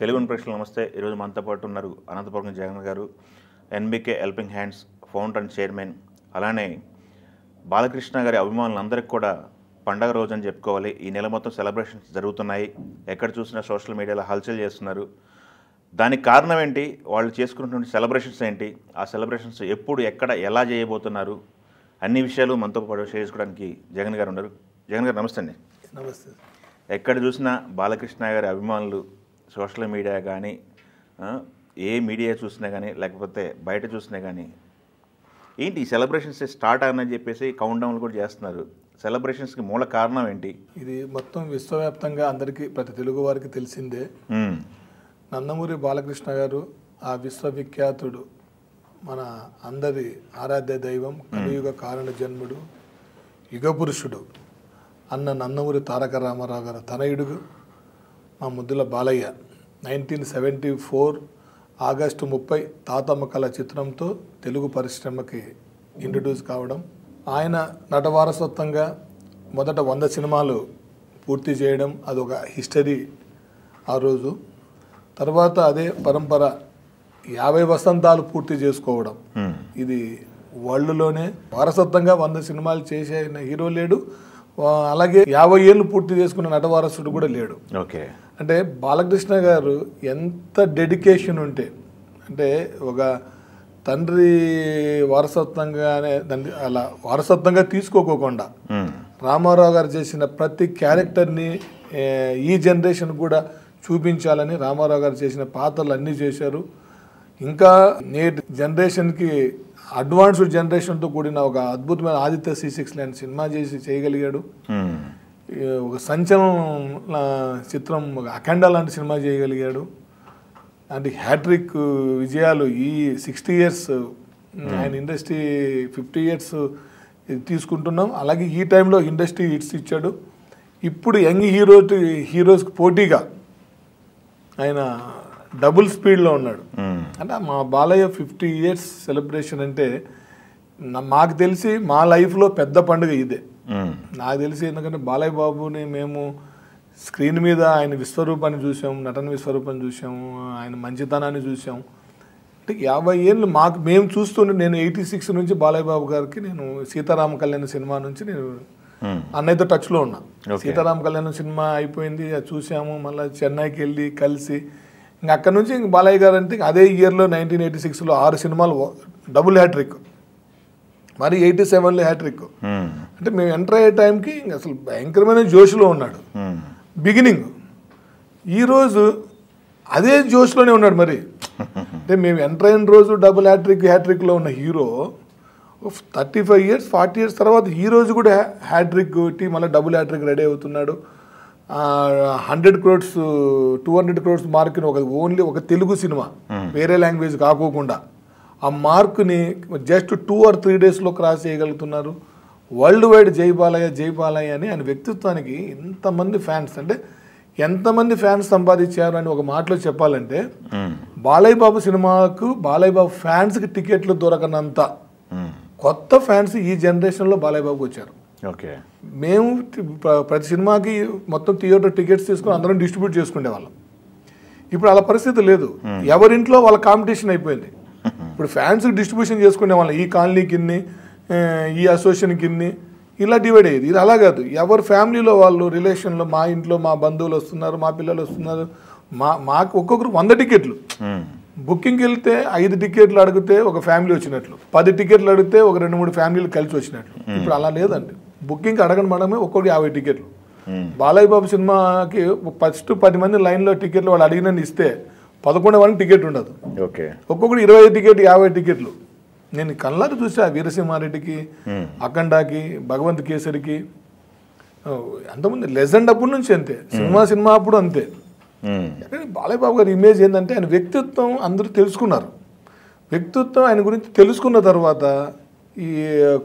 తెలుగు ప్రేక్షకులకు నమస్తే. ఈరోజు మనతో పాటు ఉన్నారు అనంతపురం జగన్ గారు, NBK helping hands founder and chairman. అలానే బాలకృష్ణ గారి అభిమానులందరికీ కూడా పండగ రోజు అని చెప్పుకోవాలి. ఈ నెల మొత్తం సెలబ్రేషన్స్ జరుగుతున్నాయి. ఎక్కడ చూసినా సోషల్ మీడియాలో హల్చల్ చేస్తున్నారు. దానికి కారణం ఏంటి, వాళ్ళు చేసుకున్నటువంటి సెలబ్రేషన్స్ ఏంటి, ఆ సెలబ్రేషన్స్ ఎప్పుడు ఎక్కడ ఎలా చేయబోతున్నారు, అన్ని విషయాలు మనతో పాటు షేర్ చేసుకోవడానికి జగన్ గారు ఉన్నారు. జగన్ గారు నమస్తే అండి. నమస్తే. ఎక్కడ చూసినా బాలకృష్ణ గారి అభిమానులు సోషల్ మీడియా కానీ, ఏ మీడియా చూసినా కానీ, లేకపోతే బయట చూసినా కానీ ఏంటి ఈ సెలబ్రేషన్స్ స్టార్ట్ అని చెప్పేసి కౌంట్ డౌన్లు కూడా చేస్తున్నారు. సెలబ్రేషన్స్కి మూల కారణం ఏంటి? ఇది మొత్తం విశ్వవ్యాప్తంగా అందరికీ, ప్రతి తెలుగు వారికి తెలిసిందే. నందమూరి బాలకృష్ణ గారు ఆ విశ్వవిఖ్యాతుడు, మన అందరి ఆరాధ్య దైవం, కలియుగ కారణ జన్ముడు, యుగపురుషుడు అన్న నందమూరి తారక రామారావు గారు తనయుడు మా ముద్దుల బాలయ్య 1974 ఆగస్టు 30 తాతమ్మ కళ చిత్రంతో తెలుగు పరిశ్రమకి ఇంట్రడ్యూస్ కావడం, ఆయన నటవారసత్వంగా మొదట 100 సినిమాలు పూర్తి చేయడం, అదొక హిస్టరీ ఆ రోజు. తర్వాత అదే పరంపర 50 వసంతాలు పూర్తి చేసుకోవడం, ఇది వరల్డ్లోనే వారసత్వంగా 100 సినిమాలు చేసే హీరో లేడు. అలాగే 50 ఏళ్ళు పూర్తి చేసుకున్న నటవారసుడు కూడా లేడు. ఓకే, అంటే బాలకృష్ణ గారు ఎంత డెడికేషన్ ఉంటే, అంటే ఒక తండ్రి వారసత్వంగానే దాన్ని అలా వారసత్వంగా తీసుకోకోకుండా రామారావు గారు చేసిన ప్రతి క్యారెక్టర్ని ఈ జనరేషన్ కూడా చూపించాలని రామారావు గారు చేసిన పాత్రలు అన్నీ చేశారు. ఇంకా నేటి జనరేషన్కి అడ్వాన్స్డ్ జనరేషన్తో కూడిన ఒక అద్భుతమైన ఆదిత్య C6 లాంటి సినిమా చేయగలిగాడు. ఒక సంచలన చిత్రం, ఒక అఖండ లాంటి సినిమా చేయగలిగాడు. అంటే హ్యాట్రిక్ విజయాలు ఈ 60 ఇయర్స్, ఆయన ఇండస్ట్రీ 50 ఇయర్స్ తీసుకుంటున్నాం. అలాగే ఈ టైంలో ఇండస్ట్రీ హిట్స్ ఇచ్చాడు. ఇప్పుడు యంగ్ హీరోస్కి పోటీగా ఆయన డబుల్ స్పీడ్లో ఉన్నాడు. అంటే మా బాలయ్య 50 ఇయర్స్ సెలబ్రేషన్ అంటే మాకు తెలిసి మా లైఫ్లో పెద్ద పండుగ ఇదే. నాకు తెలిసి, ఎందుకంటే బాలయ్య బాబుని మేము స్క్రీన్ మీద ఆయన విశ్వరూపాన్ని చూసాం, నటన విశ్వరూపాన్ని చూసాము, ఆయన మంచితనాన్ని చూసాం. అంటే 50 ఏళ్ళు మేము చూస్తుంటే, నేను 86 నుంచి బాలయ్య బాబు గారికి నేను సీతారామ కళ్యాణ సినిమా నుంచి నేను అన్నయ్యతో టచ్లో ఉన్నా. సీతారామ కళ్యాణం సినిమా అయిపోయింది, అది చూసాము. మళ్ళీ చెన్నైకి వెళ్ళి కలిసి ఇంక అక్కడ నుంచి ఇంక బాలయ్య గారు అంటే అదే ఇయర్లో 1986లో 6 సినిమాలు డబుల్ హ్యాట్రిక్, మరి 87లో హ్యాట్రిక్. అంటే మేము ఎంటర్ అయ్యే టైంకి ఇంక అసలు భయంకరమైన జోష్లో ఉన్నాడు బిగినింగ్. ఈరోజు అదే జోష్లోనే ఉన్నాడు. మరి అంటే మేము ఎంటర్ అయిన రోజు డబుల్ హ్యాట్రిక్లో ఉన్న హీరో 35 ఇయర్స్ 40 ఇయర్స్ తర్వాత ఈ రోజు కూడా హ్యాట్రిక్ కొట్టి మళ్ళీ డబుల్ హ్యాట్రిక్ రెడీ అవుతున్నాడు. 100 crores 200 crores మార్కుని ఓన్లీ ఒక తెలుగు సినిమా, వేరే లాంగ్వేజ్ కాకోకుండా ఆ మార్కుని జస్ట్ 2 or 3 డేస్లో క్రాస్ చేయగలుగుతున్నారు. వరల్డ్ వైడ్ జై బాలయ్య అని ఆయన వ్యక్తిత్వానికి ఇంతమంది ఫ్యాన్స్, అంటే ఎంతమంది ఫ్యాన్స్ సంపాదించారు అని ఒక మాటలో చెప్పాలంటే, బాలయ్య బాబు సినిమాకు బాలయ్య బాబు ఫ్యాన్స్కి టికెట్లు దొరకనంత కొత్త ఫ్యాన్స్ ఈ జనరేషన్లో బాలయ్య బాబుకి వచ్చారు. ఓకే, మేము ప్రతి సినిమాకి మొత్తం థియేటర్ టికెట్స్ తీసుకొని అందరం డిస్ట్రిబ్యూట్ చేసుకునే వాళ్ళం. ఇప్పుడు అలా పరిస్థితి లేదు. ఎవరింట్లో వాళ్ళ కాంపిటీషన్ అయిపోయింది. ఇప్పుడు ఫ్యాన్స్కి డిస్ట్రిబ్యూషన్ చేసుకునే వాళ్ళం, ఈ కాలనీకి ఇన్ని, ఈ అసోసియేషన్కి ఇన్ని, ఇలా డివైడ్ అయ్యేది. ఇది అలా కాదు. ఎవరి ఫ్యామిలీలో వాళ్ళు రిలేషన్లో, మా ఇంట్లో మా బంధువులు వస్తున్నారు, మా పిల్లలు వస్తున్నారు, మాకు ఒక్కొక్కరు 100 టికెట్లు. బుకింగ్కి వెళ్తే 5 టికెట్లు అడిగితే ఒక ఫ్యామిలీ వచ్చినట్లు, 10 టికెట్లు అడిగితే ఒక 2-3 ఫ్యామిలీలు కలిసి వచ్చినట్లు. ఇప్పుడు అలా లేదండి. బుకింగ్కి అడగని మనమే ఒక్కొక్కటి 50 టికెట్లు. బాలయ్య బాబు సినిమాకి ఫస్ట్ 10 మంది లైన్లో టికెట్లు వాళ్ళు అడిగినని ఇస్తే 11 మంది టికెట్ ఉండదు. ఓకే, ఒక్కొక్కటి 25 టికెట్ 50 టికెట్లు. నేను కళ్ళారు చూసా. వీరసింహారెడ్డికి, అఖండాకి, భగవంత్ కేసరికి, అంతమంది లెజెండ్ అప్పటి నుంచి అంతే, సినిమా అప్పుడు అంతే. బాలయ్య బాబు గారి ఇమేజ్ ఏంటంటే, ఆయన వ్యక్తిత్వం అందరూ తెలుసుకున్నారు. వ్యక్తిత్వం ఆయన గురించి తెలుసుకున్న తర్వాత ఈ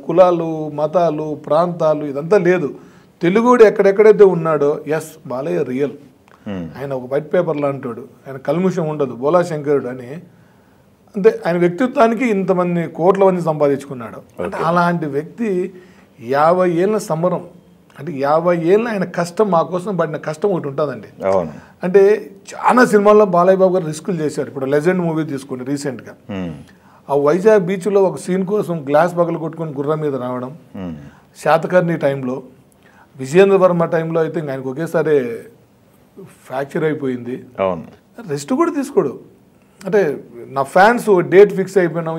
కులాలు, మతాలు, ప్రాంతాలు ఇదంతా లేదు. తెలుగుడు ఎక్కడెక్కడైతే ఉన్నాడో, ఎస్ బాలయ్య రియల్, ఆయన ఒక వైట్ పేపర్ లాంటాడు, ఆయన కల్ముషం ఉండదు, బోలా శంకరుడు అని. అంటే ఆయన వ్యక్తిత్వానికి ఇంతమంది కోట్ల మంది సంపాదించుకున్నాడు. అంటే అలాంటి వ్యక్తి 50 ఏళ్ళ సమరం, అంటే 50 ఏళ్ళు ఆయన కష్టం, మా కోసం పడిన కష్టం ఒకటి ఉంటుందండి. అవును. అంటే చాలా సినిమాల్లో బాలయ్య బాబు గారు రిస్కులు చేశారు. ఇప్పుడు లెజెండ్ మూవీ తీసుకోండి రీసెంట్గా, ఆ వైజాగ్ బీచ్లో ఒక సీన్ కోసం గ్లాస్ పగలు కొట్టుకొని గుర్రం మీద రావడం, శాతకర్ణి టైంలో, విజయేంద్ర వర్మ టైంలో అయితే ఆయనకు ఒకేసారి ఫ్రాక్చర్ అయిపోయింది. అవును. రెస్ట్ కూడా తీసుకోడు. అంటే నా ఫ్యాన్స్ డేట్ ఫిక్స్ అయిపోయినాం,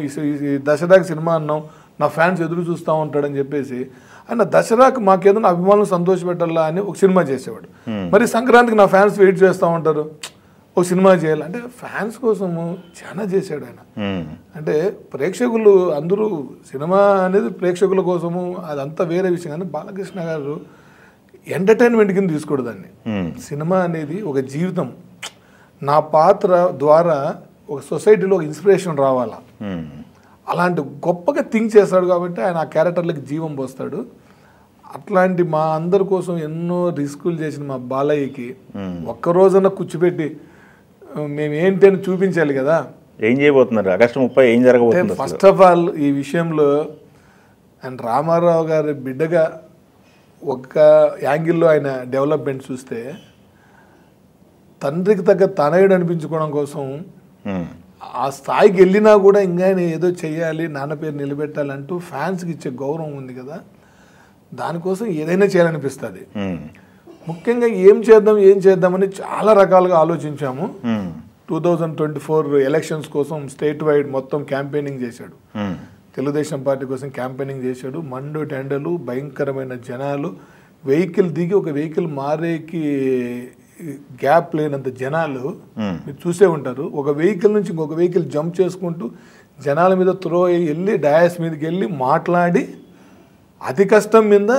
ఈ దసరాకి సినిమా అన్నాం, నా ఫ్యాన్స్ ఎదురు చూస్తూ ఉంటాడని చెప్పేసి ఆయన దసరాకు మాకేదైనా అభిమానులు సంతోషపెట్టాలా అని ఒక సినిమా చేసేవాడు. మరి సంక్రాంతికి నా ఫ్యాన్స్ వెయిట్ చేస్తూ ఉంటారు, ఒక సినిమా చేయాలి అంటే ఫ్యాన్స్ కోసము చాలా చేశాడు ఆయన. అంటే ప్రేక్షకులు అందరూ, సినిమా అనేది ప్రేక్షకుల కోసము, అదంతా వేరే విషయం. కానీ బాలకృష్ణ గారు ఎంటర్టైన్మెంట్ కింద తీసుకోడు దాన్ని. సినిమా అనేది ఒక జీవితం, నా పాత్ర ద్వారా ఒక సొసైటీలో ఒక ఇన్స్పిరేషన్ రావాలా, అలాంటి గొప్పగా థింక్ చేస్తాడు. కాబట్టి ఆయన ఆ క్యారెక్టర్లకి జీవం పోస్తాడు. అట్లాంటి మా అందరి కోసం ఎన్నో రిస్కులు చేసిన మా బాలయ్యకి ఒక్కరోజన్నా కూర్చోబెట్టి మేము ఏంటి అని చూపించాలి కదా. ఏం చేయబోతున్నారు ఆగస్టు 30 ఏం జరగబోతుంది? ఫస్ట్ ఆఫ్ ఆల్ ఈ విషయంలో ఆయన రామారావు గారి బిడ్డగా ఒక యాంగిల్లో ఆయన డెవలప్మెంట్ చూస్తే, తండ్రికి తగ్గ తనయుడు అనిపించుకోవడం కోసం ఆ స్థాయికి వెళ్ళినా కూడా ఇంకా ఏదో చెయ్యాలి, నాన్న పేరు నిలబెట్టాలంటూ ఫ్యాన్స్కి ఇచ్చే గౌరవం ఉంది కదా, దానికోసం ఏదైనా చేయాలనిపిస్తుంది. ముఖ్యంగా ఏం చేద్దామని చాలా రకాలుగా ఆలోచించాము. 2024 ఎలక్షన్స్ కోసం స్టేట్ వైడ్ మొత్తం క్యాంపెయినింగ్ చేశాడు. తెలుగుదేశం పార్టీ కోసం క్యాంపెయినింగ్ చేశాడు. మండు టెండలు, భయంకరమైన జనాలు, వెహికల్ దిగి ఒక వెహికల్ మారేకి గ్యాప్ లేనంత జనాలు మీరు చూసే ఉంటారు. ఒక వెహికల్ నుంచి ఇంకొక వెహికల్ జంప్ చేసుకుంటూ జనాల మీద త్రో వెళ్ళి డయాస్ మీదకి వెళ్ళి మాట్లాడి అతి కష్టం మీద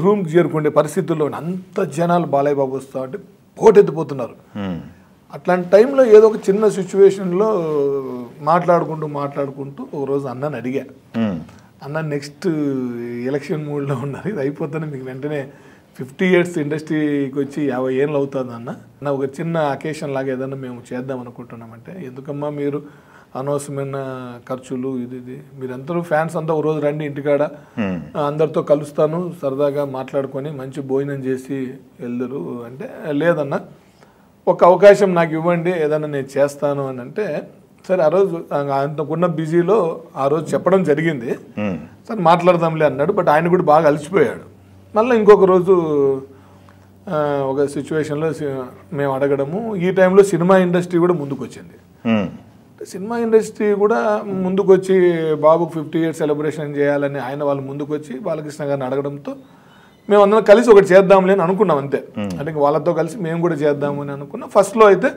రూమ్కి చేరుకునే పరిస్థితుల్లో అంత జనాలు బాలయ్య బాబు వస్తా అంటే పోటెత్తిపోతున్నారు. అట్లాంటి టైంలో ఏదో ఒక చిన్న సిచ్యువేషన్లో మాట్లాడుకుంటూ ఒక రోజు అన్నని అడిగా, అన్న నెక్స్ట్ ఎలక్షన్ మూడ్లో ఉన్నారు, ఇది అయిపోతానే మీకు వెంటనే 50 years ఇండస్ట్రీకి వచ్చి 50 ఏళ్ళు అవుతుంది అన్న ఒక చిన్న అకేషన్ లాగా ఏదన్నా మేము చేద్దాం అనుకుంటున్నామంటే, ఎందుకమ్మా మీరు అనవసరమైన ఖర్చులు ఇది మీరందరూ ఫ్యాన్స్ అంతా ఒక రోజు రండి ఇంటికాడ, అందరితో కలుస్తాను, సరదాగా మాట్లాడుకొని మంచి భోజనం చేసి వెళ్దరు అంటే, లేదన్నా ఒక అవకాశం నాకు ఇవ్వండి, ఏదన్నా నేను చేస్తాను అని అంటే, సరే ఆ రోజు అంతకున్న బిజీలో ఆ రోజు చెప్పడం జరిగింది, సరే మాట్లాడదాంలే అన్నాడు. బట్ ఆయన కూడా బాగా అలసిపోయాడు. మళ్ళీ ఇంకొక రోజు ఒక సిచ్యువేషన్లో మేము అడగడము, ఈ టైంలో సినిమా ఇండస్ట్రీ కూడా ముందుకు వచ్చింది. సినిమా ఇండస్ట్రీ కూడా ముందుకు వచ్చి బాబుకు 50 years సెలబ్రేషన్ చేయాలని ఆయన వాళ్ళు ముందుకు వచ్చి బాలకృష్ణ గారిని అడగడంతో మేము అందరం కలిసి ఒకటి చేద్దాంలే అని అనుకున్నాం అంతే. అంటే వాళ్ళతో కలిసి మేము కూడా చేద్దాము అని అనుకున్నాం. ఫస్ట్లో అయితే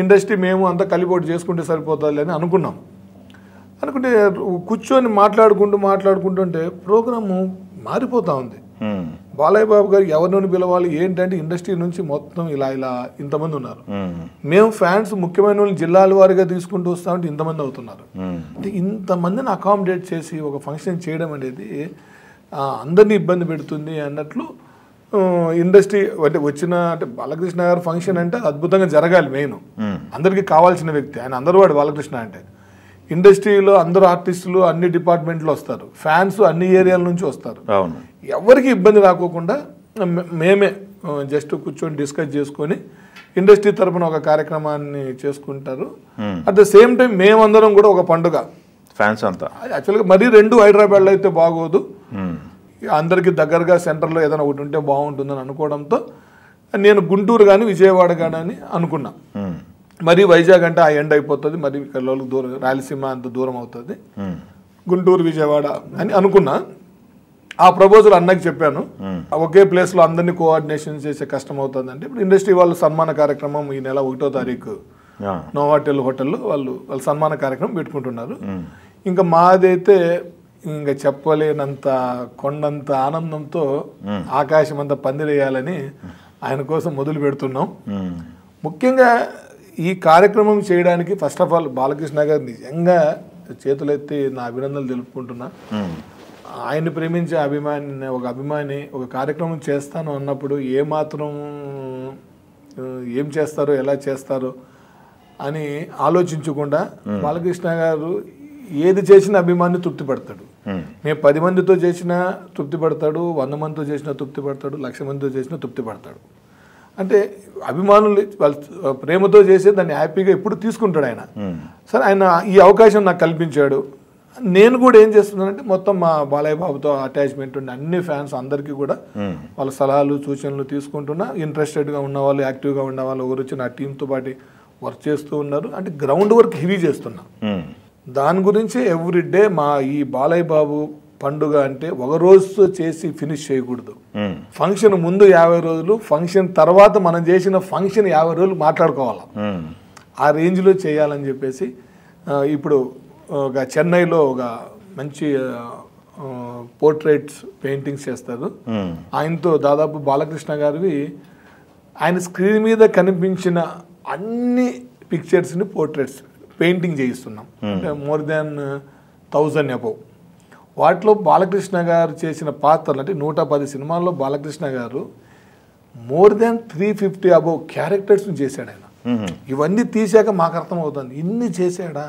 ఇండస్ట్రీ మేము అంతా కలిపి ఒకటి చేసుకుంటే సరిపోతుంది అని అనుకున్నాం. అనుకుంటే కూర్చొని మాట్లాడుకుంటుంటే ప్రోగ్రాము మారిపోతూ ఉంది. బాలయ్య బాబు గారు ఎవరిని పిలవాలి ఏంటంటే, ఇండస్ట్రీ నుంచి మొత్తం ఇలా ఇంతమంది ఉన్నారు. మేము ఫ్యాన్స్ ముఖ్యమైన వాళ్ళు జిల్లాల వారిగా తీసుకుంటూ వస్తామంటే ఇంతమంది అవుతున్నారు. అంటే ఇంతమందిని అకామిడేట్ చేసి ఒక ఫంక్షన్ చేయడం అనేది అందరినీ ఇబ్బంది పెడుతుంది అన్నట్లు ఇండస్ట్రీ అంటే బాలకృష్ణ గారు ఫంక్షన్ అంటే అద్భుతంగా జరగాలి. మెయిన్ అందరికీ కావాల్సిన వ్యక్తి ఆయన, అందరూ వాడు బాలకృష్ణ అంటే. ఇండస్ట్రీలో అందరూ ఆర్టిస్టులు అన్ని డిపార్ట్మెంట్లు వస్తారు, ఫ్యాన్స్ అన్ని ఏరియాల నుంచి వస్తారు. ఎవరికి ఇబ్బంది రాకోకుండా మేమే జస్ట్ కూర్చొని డిస్కస్ చేసుకొని ఇండస్ట్రీ తరపున ఒక కార్యక్రమాన్ని చేసుకుంటారు. అట్ ద సేమ్ టైం మేమందరం కూడా ఒక పండుగ ఫ్యాన్స్ అంతా. యాక్చువల్గా మరీ 2 హైదరాబాద్లో అయితే బాగోదు, అందరికి దగ్గరగా సెంటర్లో ఏదైనా ఒకటి ఉంటే బాగుంటుందని అనుకోవడంతో నేను గుంటూరు కానీ విజయవాడ కానీ అని అనుకున్నా. మరి వైజాగ్ అంటే ఆ ఎండ్ అయిపోతుంది, మరి ఇక్కడ దూరం, రాయలసీమ అంత దూరం అవుతుంది, గుంటూరు విజయవాడ అని అనుకున్నా. ఆ ప్రపోజల్ అన్నకి చెప్పాను. ఒకే ప్లేస్లో అందరినీ కోఆర్డినేషన్ చేసే కష్టం అవుతుంది అంటే, ఇప్పుడు ఇండస్ట్రీ వాళ్ళు సన్మాన కార్యక్రమం ఈ నెల 1వ తారీఖు నోవాటెల్ హోటల్లో వాళ్ళు సన్మాన కార్యక్రమం పెట్టుకుంటున్నారు. ఇంకా మాదైతే ఇంకా చెప్పలేనంత కొండంత ఆనందంతో ఆకాశం అంతా పందిరేయాలని ఆయన కోసం మొదలు పెడుతున్నాం. ముఖ్యంగా ఈ కార్యక్రమం చేయడానికి ఫస్ట్ ఆఫ్ ఆల్ బాలకృష్ణ గారు నిజంగా చేతులెత్తి నా అభినందనలు తెలుపుకుంటున్నా. ఆయన్ని ప్రేమించే అభిమాని ఒక కార్యక్రమం చేస్తాను అన్నప్పుడు ఏమాత్రం ఏం చేస్తారో ఎలా చేస్తారో అని ఆలోచించకుండా బాలకృష్ణ గారు ఏది చేసిన అభిమాని తృప్తి పడతాడు. మేము 10 మందితో చేసినా తృప్తి పడతాడు, 100 మందితో చేసినా తృప్తి పడతాడు, 1,00,000 మందితో చేసినా తృప్తి పడతాడు. అంటే అభిమానులు వాళ్ళ ప్రేమతో చేసే దాన్ని హ్యాపీగా ఎప్పుడు తీసుకుంటాడు ఆయన. సరే ఆయన ఈ అవకాశం నాకు కల్పించాడు. నేను కూడా ఏం చేస్తున్నానంటే మొత్తం మా బాలయ్య బాబుతో అటాచ్మెంట్ ఉండి అన్ని ఫ్యాన్స్ అందరికీ కూడా వాళ్ళ సలహాలు సూచనలు తీసుకుంటున్నా. ఇంట్రెస్టెడ్గా ఉన్నవాళ్ళు, యాక్టివ్గా ఉన్నవాళ్ళు ఒకరు వచ్చి నా టీంతో పాటు వర్క్ చేస్తూ ఉన్నారు. అంటే గ్రౌండ్ వర్క్ హెవీ చేస్తున్నా. దాని గురించి ఎవ్రీడే మా ఈ బాలయ్య బాబు పండుగ అంటే ఒక రోజుతో చేసి ఫినిష్ చేయకూడదు. ఫంక్షన్ ముందు 50 రోజులు, ఫంక్షన్ తర్వాత మనం చేసిన ఫంక్షన్ 50 రోజులు మాట్లాడుకోవాలి. ఆ రేంజ్లో చేయాలని చెప్పేసి ఇప్పుడు ఒక చెన్నైలో ఒక మంచి పోర్ట్రేట్స్ పెయింటింగ్స్ చేస్తారు. ఆయనతో దాదాపు బాలకృష్ణ గారివి ఆయన స్క్రీన్ మీద కనిపించిన అన్ని పిక్చర్స్ని పోర్ట్రేట్స్ పెయింటింగ్ చేయిస్తున్నాం. అంటే మోర్ దాన్ 1000 అబౌవ్. వాటిలో బాలకృష్ణ గారు చేసిన పాత్రలు అంటే 110 సినిమాల్లో బాలకృష్ణ గారు మోర్ దాన్ 350 అబౌవ్ క్యారెక్టర్స్ని చేశాడు ఆయన. ఇవన్నీ తీసాక మాకు అర్థమవుతుంది ఇన్ని చేశాడా,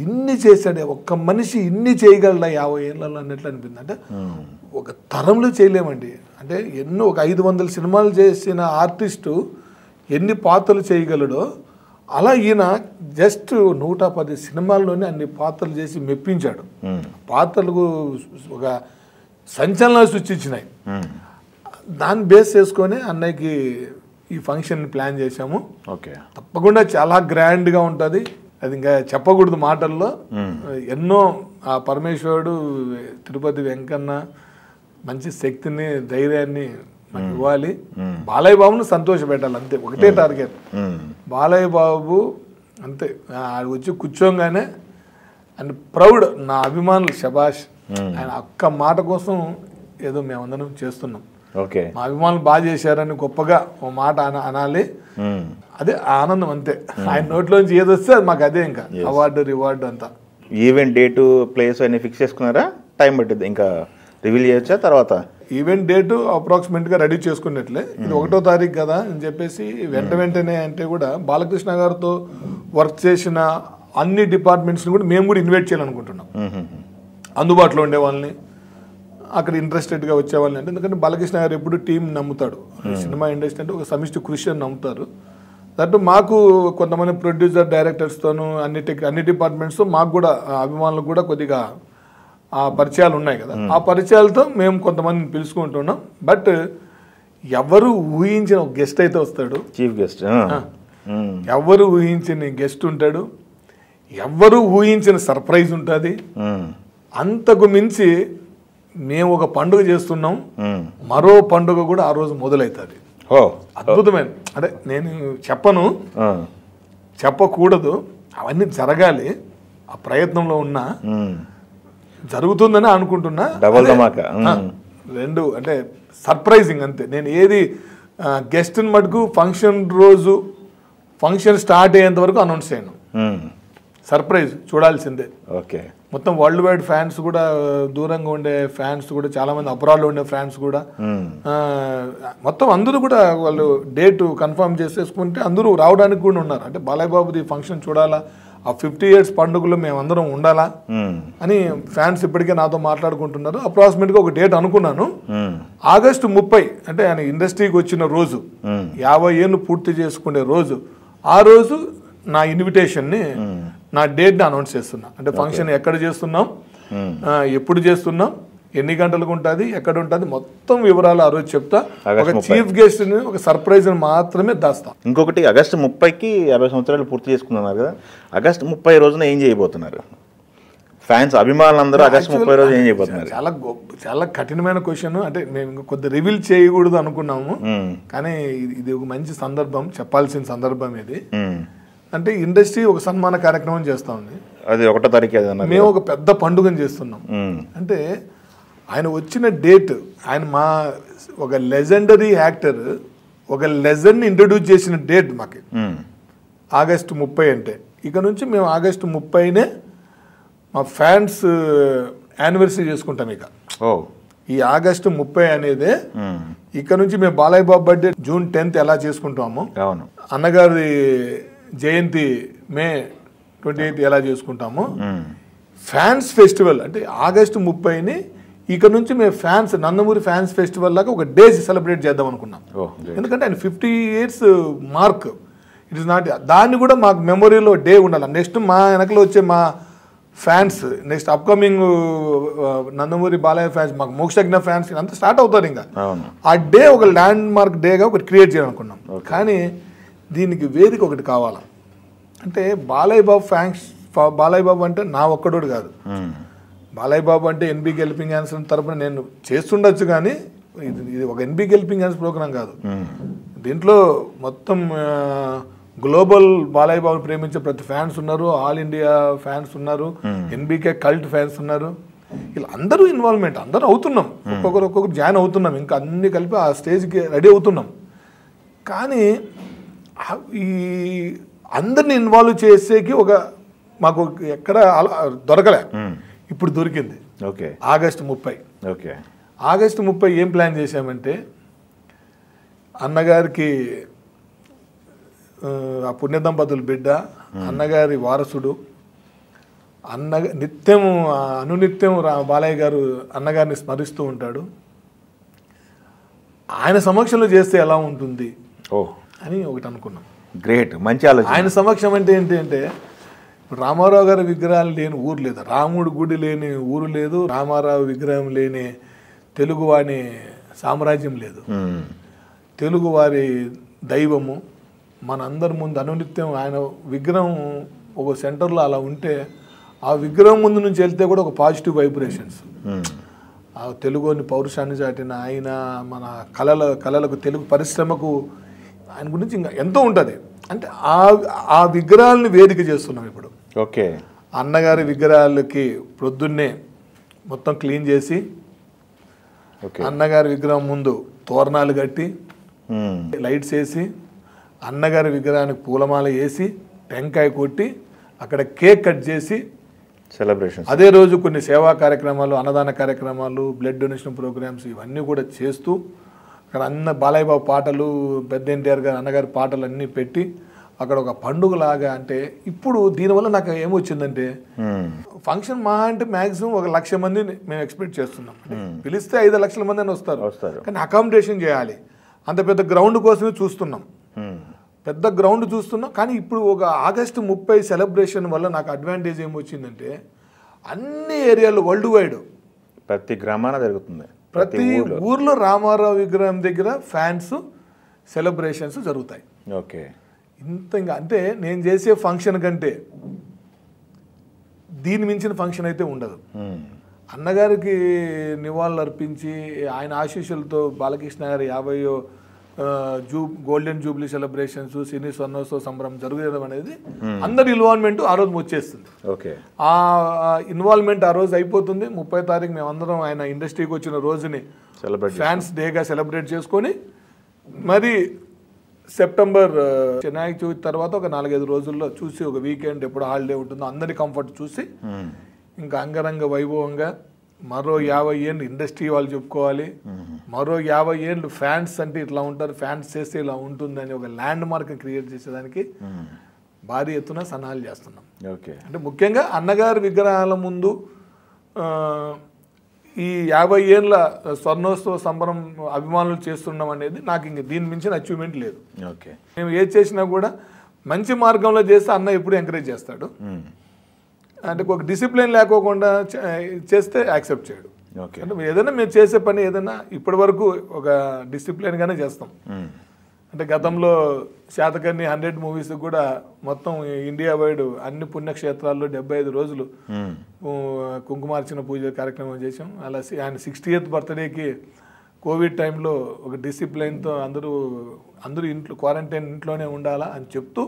ఇన్ని చేశాడే, ఒక్క మనిషి ఇన్ని చేయగలడా 50 ఏళ్ళలో అన్నట్లు అనిపింది. అంటే ఒక తరంలో చేయలేమండి. అంటే ఎన్నో ఒక 500 సినిమాలు చేసిన ఆర్టిస్టు ఎన్ని పాత్రలు చేయగలడో అలా ఈయన జస్ట్ 110 సినిమాల్లోనే అన్ని పాత్రలు చేసి మెప్పించాడు. పాత్రలకు ఒక సంచలనాలు సృష్టించినాయి. దాన్ని బేస్ చేసుకొని అన్నయ్యకి ఈ ఫంక్షన్ ప్లాన్ చేశాము. తప్పకుండా చాలా గ్రాండ్గా ఉంటుంది. అది ఇంకా చెప్పకూడదు మాటల్లో. ఎన్నో ఆ పరమేశ్వరుడు తిరుపతి వెంకన్న మంచి శక్తిని ధైర్యాన్ని మనకి ఇవ్వాలి. బాలయ్య బాబును సంతోష పెట్టాలి అంతే, ఒకటే టార్గెట్. బాలయ్య బాబు అంతే వచ్చి కూర్చోగానే అండ్ ప్రౌడ్, నా అభిమానులు శబాష్, ఆయన ఒక్క మాట కోసం ఏదో మేమందరం చేస్తున్నాం. మా అభిమానులు బాగా చేశారని గొప్పగా ఓ మాట అనాలి. అదే ఆనందం అంతే. ఆయన నోట్లోంచి ఏదొస్తే అది మాకు అదే. ఇంకా అవార్డు రివార్డు అంతా. ఈవెంట్ డేటు ప్లేస్ అన్ని ఫిక్స్ చేసుకున్నారా? టైం పట్టింది ఇంకా రివీల్ చేయొచ్చా తర్వాత? ఈవెంట్ డేటు అప్రాక్సిమేట్గా రెడీ చేసుకున్నట్లే. ఇది 1వ తారీఖు కదా అని చెప్పేసి వెంటనే అంటే కూడా బాలకృష్ణ గారితో వర్క్ చేసిన అన్ని డిపార్ట్మెంట్స్ని కూడా మేము కూడా ఇన్వైట్ చేయాలనుకుంటున్నాం. అందుబాటులో ఉండే వాళ్ళని, అక్కడ ఇంట్రెస్టెడ్గా వచ్చేవాళ్ళని. అంటే ఎందుకంటే బాలకృష్ణ గారు ఎప్పుడు టీం నమ్ముతాడు. సినిమా ఇండస్ట్రీ అంటే ఒక సమిష్టి కృషి అని నమ్ముతారు. దట్ మాకు కొంతమంది ప్రొడ్యూసర్ డైరెక్టర్స్తోనూ అన్ని డిపార్ట్మెంట్స్తో మాకు కూడా అభిమానులకు కూడా కొద్దిగా ఆ పరిచయాలు ఉన్నాయి కదా. ఆ పరిచయాలతో మేము కొంతమందిని పిలుచుకుంటున్నాం. బట్ ఎవరు ఊహించిన ఒక గెస్ట్ అయితే వస్తాడు, చీఫ్ గెస్ట్. ఎవరు ఊహించిన గెస్ట్ ఉంటాడు, ఎవరు ఊహించిన సర్ప్రైజ్ ఉంటుంది. అంతకు మించి మేము ఒక పండుగ చేస్తున్నాం, మరో పండుగ కూడా ఆ రోజు మొదలవుతుంది. అద్భుతమైన, అంటే నేను చెప్పకూడదు, అవన్నీ జరగాలి. ఆ ప్రయత్నంలో ఉన్నా జరుగుతుందని అనుకుంటున్నా. రెండు అంటే సర్ప్రైజింగ్ అంతే. నేను ఏది గెస్ట్ని మటుకు ఫంక్షన్ రోజు ఫంక్షన్ స్టార్ట్ అయ్యేంత వరకు అనౌన్స్ చేయను. సర్ప్రైజ్ చూడాల్సిందే. మొత్తం వరల్డ్ వైడ్ ఫ్యాన్స్ కూడా, దూరంగా ఉండే ఫ్యాన్స్ కూడా, చాలామంది అబ్రాడ్లో ఉండే ఫ్యాన్స్ కూడా, మొత్తం అందరూ కూడా వాళ్ళు డేట్ కన్ఫర్మ్ చేసేసుకుంటే అందరూ రావడానికి కూడా ఉన్నారు. అంటే బాలయ్య బాబుది ఫంక్షన్ చూడాలా, ఆ 50 years పండుగలో మేమందరం ఉండాలా అని ఫ్యాన్స్ ఇప్పటికే నాతో మాట్లాడుకుంటున్నారు. అప్రాక్సిమేట్గా ఒక డేట్ అనుకున్నాను, ఆగస్టు 30. అంటే ఆయన ఇండస్ట్రీకి వచ్చిన రోజు, 50 ఏళ్ళు పూర్తి చేసుకునే రోజు. ఆ రోజు నా ఇన్విటేషన్ని, నా డేట్ని అనౌన్స్ చేస్తున్నా. అంటే ఫంక్షన్ ఎక్కడ చేస్తున్నాం, ఎప్పుడు చేస్తున్నాం, ఎన్ని గంటలకు ఉంటుంది, ఎక్కడ ఉంటుంది, మొత్తం వివరాలు ఆ రోజు చెప్తా. ఒక చీఫ్ గెస్ట్ ని, ఒక సర్ప్రైజ్ మాత్రమే దాస్తా. ఇంకొకటి, ఆగస్టు 30కి 50 సంవత్సరాలు పూర్తి చేసుకున్నారు కదా, ఆగస్టు 30 రోజున ఏం చేయబోతున్నారు ఫ్యాన్స్ అభిమానులందరూ? ఆగస్టు 30 రోజు ఏం చేయబోతున్నారు? చాలా కఠినమైన క్వశ్చన్. అంటే మేము కొద్ది రివీల్ చేయకూడదు అనుకున్నాము, కానీ ఇది ఒక మంచి సందర్భం, చెప్పాల్సిన సందర్భం ఇది. అంటే ఇండస్ట్రీ ఒక సన్మాన కార్యక్రమం చేస్తా ఉంది. అది 1వ తారీఖు మేము ఒక పెద్ద పండుగను చేస్తున్నాం. అంటే ఆయన వచ్చిన డేట్, ఆయన మా ఒక లెజెండరీ యాక్టర్, ఒక లెజెండ్ని ఇంట్రడ్యూస్ చేసిన డేట్ మాకు ఆగస్టు 30. అంటే ఇక నుంచి మేము ఆగస్టు 30నే మా ఫ్యాన్స్ యానివర్సరీ చేసుకుంటాం. ఇక ఈ ఆగస్టు 30 అనేదే ఇక నుంచి మేము Balayya Babu birthday June 10th ఎలా చేసుకుంటాము, అన్నగారి జయంతి మే 28 ఎలా చేసుకుంటాము, ఫ్యాన్స్ ఫెస్టివల్ అంటే ఆగస్టు 30ని ఇక నుంచి మేము ఫ్యాన్స్ నందమూరి ఫ్యాన్స్ ఫెస్టివల్ లాగా ఒక డే సెలబ్రేట్ చేద్దాం అనుకున్నాం. ఎందుకంటే ఆయన 50 years mark. It is not దాన్ని కూడా మాకు మెమొరీలో డే ఉండాలి. నెక్స్ట్ మా వెనకలో వచ్చే మా fans next upcoming Nandamuri Balayya fans మాకు మోక్షజ్ఞ ఫ్యాన్స్ అంతా స్టార్ట్ అవుతారు. ఇంకా ఆ డే ఒక ల్యాండ్ మార్క్ డేగా ఒకటి క్రియేట్ చేయాలనుకున్నాం. కానీ దీనికి వేదిక ఒకటి కావాలా. అంటే బాలయ్య బాబు ఫ్యాన్స్, బాలయ్య బాబు అంటే నా ఒక్కడోడు కాదు. బాలయ్య బాబు అంటే ఎన్బీకి హెల్పింగ్ హ్యాండ్స్ తరపున నేను చేస్తుండొచ్చు, కానీ ఇది ఒక ఎన్బీకి హెల్పింగ్ హ్యాండ్స్ ప్రోగ్రాం కాదు. దీంట్లో మొత్తం గ్లోబల్ బాలయ్య బాబుని ప్రేమించే ప్రతి ఫ్యాన్స్ ఉన్నారు, ఆల్ ఇండియా ఫ్యాన్స్ ఉన్నారు, ఎన్బీకే కల్ట్ ఫ్యాన్స్ ఉన్నారు. ఇలా అందరూ ఇన్వాల్వ్మెంట్, అందరూ అవుతున్నాం, ఒక్కొక్కరు జాయిన్ అవుతున్నాం, ఇంకా అన్ని కలిపి ఆ స్టేజ్కి రెడీ అవుతున్నాం. కానీ ఈ అందరిని ఇన్వాల్వ్ చేసేకి మాకు ఎక్కడ దొరకలే. ఇప్పుడు దొరికింది. Okay, August 30. ఓకే, ఆగస్టు 30 ఏం ప్లాన్ చేశామంటే అన్నగారికి ఆ పుణ్య దంపతుల బిడ్డ, అన్నగారి వారసుడు, నిత్యం అనునిత్యం బాలయ్య గారు అన్నగారిని స్మరిస్తూ ఉంటాడు. ఆయన సమక్షంలో చేస్తే ఎలా ఉంటుంది అని ఒకటి అనుకున్నాం. గ్రేట్, మంచి ఆలోచన. ఆయన సమక్షం అంటే ఏంటి అంటే రామారావు గారి విగ్రహాలు లేని ఊరు లేదు, రాముడు గుడి లేని ఊరు లేదు, రామారావు విగ్రహం లేని తెలుగువాని సామ్రాజ్యం లేదు. తెలుగువారి దైవము మనందరి ముందు అనునిత్యం ఆయన విగ్రహం ఒక సెంటర్లో అలా ఉంటే ఆ విగ్రహం ముందు నుంచి వెళ్తే కూడా ఒక పాజిటివ్ వైబ్రేషన్స్. ఆ తెలుగుని పౌరుషాన్ని చాటిన ఆయన, మన కళలకు తెలుగు పరిశ్రమకు ఆయన గురించి ఇంకా ఎంతో ఉంటుంది. అంటే ఆ విగ్రహాలని వేదిక చేస్తున్నాం ఇప్పుడు. ఓకే, అన్నగారి విగ్రహాలకి ప్రొద్దున్నే మొత్తం క్లీన్ చేసి అన్నగారి విగ్రహం ముందు తోరణాలు కట్టి లైట్స్ వేసి అన్నగారి విగ్రహానికి పూలమాల వేసి టెంకాయ కొట్టి అక్కడ కేక్ కట్ చేసి సెలబ్రేషన్. అదే రోజు కొన్ని సేవా కార్యక్రమాలు, అన్నదాన కార్యక్రమాలు, బ్లడ్ డొనేషన్ ప్రోగ్రామ్స్ ఇవన్నీ కూడా చేస్తూ అక్కడ బాలయ్య బాబు పాటలు, పెద్ద ఎన్టీఆర్ గారు అన్నగారి పాటలు అన్నీ పెట్టి అక్కడ ఒక పండుగలాగా. అంటే ఇప్పుడు దీనివల్ల నాకు ఏమొచ్చిందంటే ఫంక్షన్ మా అంటే మ్యాక్సిమం 1,00,000 మందిని మేము ఎక్స్పెక్ట్ చేస్తున్నాం. పిలిస్తే 5 లక్షల మంది అని వస్తారు, కానీ అకామిడేషన్ చేయాలి. అంత పెద్ద గ్రౌండ్ కోసమే చూస్తున్నాం, పెద్ద గ్రౌండ్ చూస్తున్నాం. కానీ ఇప్పుడు ఒక ఆగస్టు 30 సెలబ్రేషన్ వల్ల నాకు అడ్వాంటేజ్ ఏమొచ్చిందంటే అన్ని ఏరియాలో వరల్డ్ వైడ్ ప్రతి గ్రామాన జరుగుతుంది, ప్రతి ఊర్లో రామారావు విగ్రహం దగ్గర ఫ్యాన్స్ సెలబ్రేషన్స్ జరుగుతాయి. ఓకే, ఇంకా అంటే నేను చేసే ఫంక్షన్ కంటే దీని మించిన ఫంక్షన్ అయితే ఉండదు. అన్నగారికి నివాళులు అర్పించి ఆయన ఆశీస్సులతో బాలకృష్ణ గారి 50వ గోల్డెన్ జూబ్లీ సెలబ్రేషన్స్, సినీ స్వర్ణోత్సవ సంబరం జరగడం అనేది అందరి ఇన్వాల్వ్మెంట్ ఆ రోజు వచ్చేస్తుంది. ఓకే, ఆ ఇన్వాల్వ్మెంట్ ఆ రోజు అయిపోతుంది. 30వ తారీఖు మేమందరం ఆయన ఇండస్ట్రీకి వచ్చిన రోజుని ఫ్యాన్స్ డేగా సెలబ్రేట్ చేసుకొని మరి సెప్టెంబర్ వినాయక చవితి తర్వాత ఒక 4-5 రోజుల్లో చూసి ఒక వీకెండ్ ఎప్పుడు హాలిడే ఉంటుందో అందరి కంఫర్ట్ చూసి ఇంకా అంగరంగ వైభవంగా మరో 50 ఏళ్ళు ఇండస్ట్రీ వాళ్ళు చెప్పుకోవాలి, మరో 50 ఏళ్ళు ఫ్యాన్స్ అంటే ఇట్లా ఉంటారు, ఫ్యాన్స్ చేస్తే ఇలా ఉంటుందని ఒక ల్యాండ్ మార్క్ క్రియేట్ చేసేదానికి భారీ ఎత్తున సన్నాహాలు చేస్తున్నాం. ఓకే, అంటే ముఖ్యంగా అన్నగారి విగ్రహాల ముందు ఈ 50 ఏళ్ళ స్వర్ణోత్సవ సంబరం అభిమానులు చేస్తున్నాం అనేది నాకు ఇంక దీని మించిన అచీవ్మెంట్ లేదు. ఓకే, మేము ఏది చేసినా కూడా మంచి మార్గంలో చేస్తే అన్న ఎప్పుడు ఎంకరేజ్ చేస్తాడు. అంటే ఒక డిసిప్లిన్ లేకోకుండా చేస్తే యాక్సెప్ట్ చేయడు. అంటే ఏదైనా మేము చేసే పని ఏదైనా ఇప్పటి వరకు ఒక డిసిప్లిన్గానే చేస్తాం. అంటే గతంలో శాతకర్ణి 100 మూవీస్ కూడా మొత్తం ఇండియా వైడ్ అన్ని పుణ్యక్షేత్రాల్లో 75 రోజులు కుంకుమార్చన పూజ కార్యక్రమం చేసాం. అలా ఆయన 60th బర్త్డేకి కోవిడ్ టైంలో ఒక డిసిప్లైన్తో అందరూ ఇంట్లో క్వారంటైన్ ఇంట్లోనే ఉండాలా అని చెప్తూ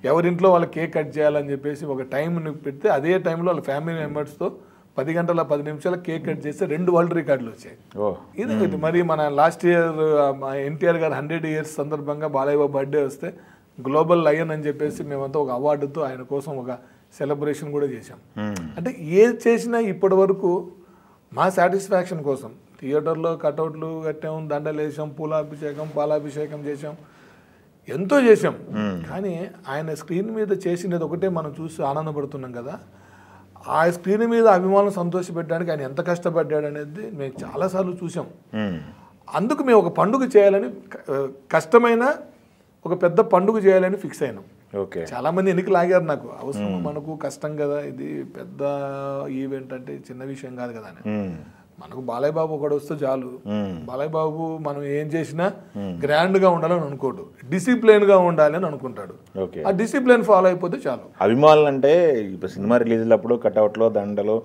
ఎవరింట్లో వాళ్ళ కేక్ కట్ చేయాలని చెప్పేసి ఒక టైంని పెడితే అదే టైంలో వాళ్ళ ఫ్యామిలీ మెంబర్స్తో 10 గంటల 10 నిమిషాల కేక్ కట్ చేస్తే 2 వరల్డ్ రికార్డులు వచ్చాయి. ఇది మరి మన లాస్ట్ ఇయర్ ఎన్టీఆర్ గారు 100 years సందర్భంగా బాలయ్య బాబు బర్త్డే వస్తే గ్లోబల్ లయన్ అని చెప్పేసి మేమంతా ఒక అవార్డుతో ఆయన కోసం ఒక సెలబ్రేషన్ కూడా చేశాం. అంటే ఏది చేసినా ఇప్పటి వరకు మా సాటిస్ఫాక్షన్ కోసం థియేటర్లో కటౌట్లు కట్టాం, దండలు వేసాం, పూలాభిషేకం పాలాభిషేకం చేసాం, ఎంతో చేసాం. కానీ ఆయన స్క్రీన్ మీద చేసినది ఒకటే మనం చూసి ఆనందపడుతున్నాం కదా. ఆ స్క్రీన్ మీద అభిమానులు సంతోషపెట్టడానికి ఆయన ఎంత కష్టపడ్డాడు అనేది మేము చాలాసార్లు చూసాం. అందుకు మేము ఒక పండుగ చేయాలని, కష్టమైన ఒక పెద్ద పండుగ చేయాలని ఫిక్స్ అయినాం. ఓకే. చాలా మంది ఎన్నిక లాగారు, నాకు అవసరం, మనకు కష్టం కదా, ఇది పెద్ద ఈవెంట్ అంటే చిన్న విషయం కాదు కదా అని. మనకు బాలయ్య బాబు ఒకటి వస్తే చాలు. బాలయ్య బాబు మనం ఏం చేసినా గ్రాండ్ గా ఉండాలని అనుకోడు, డిసిప్లిన్ గా ఉండాలి అని అనుకుంటాడు. ఆ డిసిప్లిన్ ఫాలో అయిపోతే చాలు. అభిమానులు అంటే ఇప్పుడు సినిమా రిలీజ్లప్పుడు కట్అవుట్లో దండలు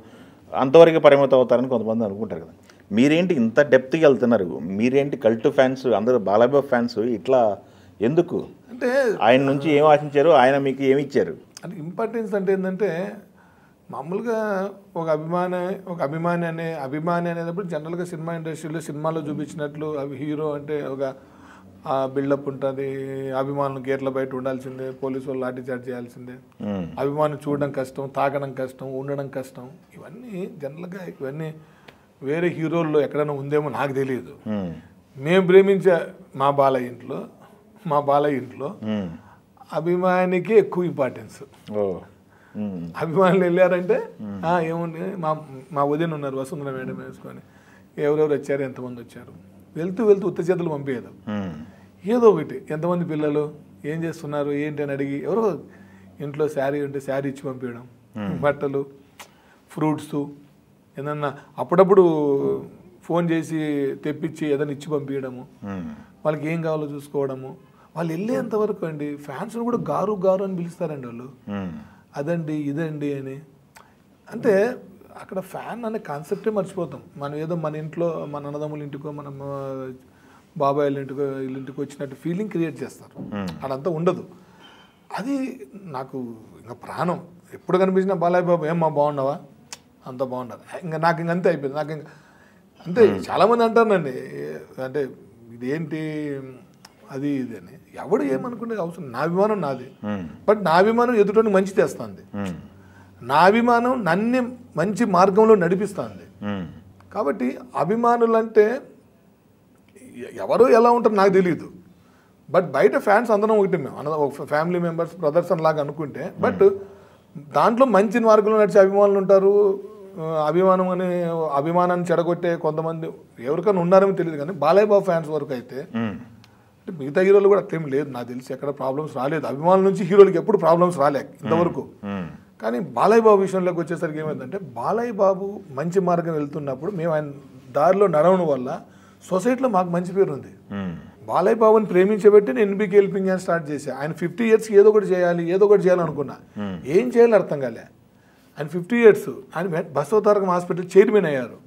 అంతవరకు పరిమితం అవుతారని కొంతమంది అనుకుంటారు కదా. మీరేంటి ఇంత డెప్త్కి వెళ్తున్నారు? మీరేంటి కల్ట్ ఫ్యాన్స్, అందరూ బాలయ్య బాబు ఫ్యాన్స్, ఇట్లా ఎందుకు? అంటే ఆయన నుంచి ఏం ఆశించారు, ఆయన మీకు ఏమి ఇచ్చారు? అంటే ఇంపార్టెన్స్ అంటే ఏంటంటే, మామూలుగా ఒక అభిమాని అనేటప్పుడు జనరల్గా సినిమా ఇండస్ట్రీలో సినిమాలో చూపించినట్లు హీరో అంటే ఒక బిల్డప్ ఉంటుంది, అభిమానులు గేట్ల బయట ఉండాల్సిందే, పోలీసు వాళ్ళు లాఠీ చార్జ్ చేయాల్సిందే, అభిమానులు చూడడం కష్టం, తాకడం కష్టం, ఉండడం కష్టం. ఇవన్నీ జనరల్గా ఇవన్నీ వేరే హీరోల్లో ఎక్కడైనా ఉందేమో నాకు తెలియదు. మేము ప్రేమించే మా బాలయ్య ఇంట్లో అభిమానికి ఎక్కువ ఇంపార్టెన్స్. అభిమానులు వెళ్ళారంటే ఏముంది, మా వదిన ఉన్నారు వసుంధర మేడం వేసుకొని, ఎవరెవరు వచ్చారు, ఎంతమంది వచ్చారు, వెళ్తూ ఉత్త చేతులు పంపేయదు. ఏదో ఒకటి, ఎంతమంది పిల్లలు, ఏం చేస్తున్నారు ఏంటి అని అడిగి, ఎవరో ఇంట్లో శారీ ఉంటే శారీ ఇచ్చి పంపించడం, బట్టలు, ఫ్రూట్స్ ఏదన్నా అప్పుడప్పుడు ఫోన్ చేసి తెప్పించి ఏదైనా ఇచ్చి పంపించడము, వాళ్ళకి ఏం కావాలో చూసుకోవడము. వాళ్ళు వెళ్ళేంతవరకు అండి ఫ్యాన్స్ని కూడా గారు అని పిలుస్తారండి వాళ్ళు, అదండి ఇదండి అని. అంటే అక్కడ ఫ్యాన్ అనే కాన్సెప్టే మర్చిపోతాం. మనం ఏదో మన ఇంట్లో మన అన్నదమ్ముల ఇంటికో మన బాబాయ్ ఇంటికో వచ్చినట్టు ఫీలింగ్ క్రియేట్ చేస్తారు. అదంతా ఉండదు. అది నాకు ఇంకా ప్రాణం. ఎప్పుడు కనిపించినా బాలయ్య బాబు ఏమ్మా బాగున్నావా, అంత బాగున్నారు, ఇంకా నాకు ఇంకంతే అయిపోయింది. నాకు ఇంకా అంతే. చాలామంది అంటారండి, అంటే ఇదేంటి అది ఇది అని. ఎవడు ఏమనుకునే అవసరం, నా అభిమానం నాది. బట్ నా అభిమానం ఎదుటోని మంచి తెస్తుంది, నా అభిమానం నన్ను మంచి మార్గంలో నడిపిస్తుంది. కాబట్టి అభిమానులు అంటే ఎవరు ఎలా ఉంటారు నాకు తెలియదు. బట్ బయట ఫ్యాన్స్ అందరం ఒకటి, మేము ఒక ఫ్యామిలీ మెంబర్స్ బ్రదర్స్ లాగా అనుకుంటే, బట్ దాంట్లో మంచి మార్గంలో నడిచే అభిమానులు ఉంటారు. అభిమానాన్ని చెడగొట్టే కొంతమంది ఎవరికైనా ఉన్నారేమో తెలియదు. కానీ బాలయ్య బాబు ఫ్యాన్స్ వరకు అయితే, మిగతా హీరోలు కూడా అట్లేం లేదు నాకు తెలిసి, ఎక్కడ ప్రాబ్లమ్స్ రాలేదు. అభిమానుల నుంచి హీరోలకి ఎప్పుడు ప్రాబ్లమ్స్ రాలే ఇంతవరకు. కానీ బాలయ్య బాబు విషయంలోకి వచ్చేసరికి ఏమైందంటే, బాలయ్య బాబు మంచి మార్గం వెళ్తున్నప్పుడు మేము ఆయన దారిలో నడవడం వల్ల సొసైటీలో మాకు మంచి పేరు ఉంది. బాలయ్య బాబుని ప్రేమించబట్టి నేను ఎన్బీకే హెల్పింగ్ హ్యాండ్ స్టార్ట్ చేశాను. ఆయన 50 years ఏదో ఒకటి చేయాలనుకున్నా, ఏం చేయాలో అర్థం కాలే. ఆయన 50 years ఆయన బసవతారకం హాస్పిటల్ చైర్మన్ అయ్యారు.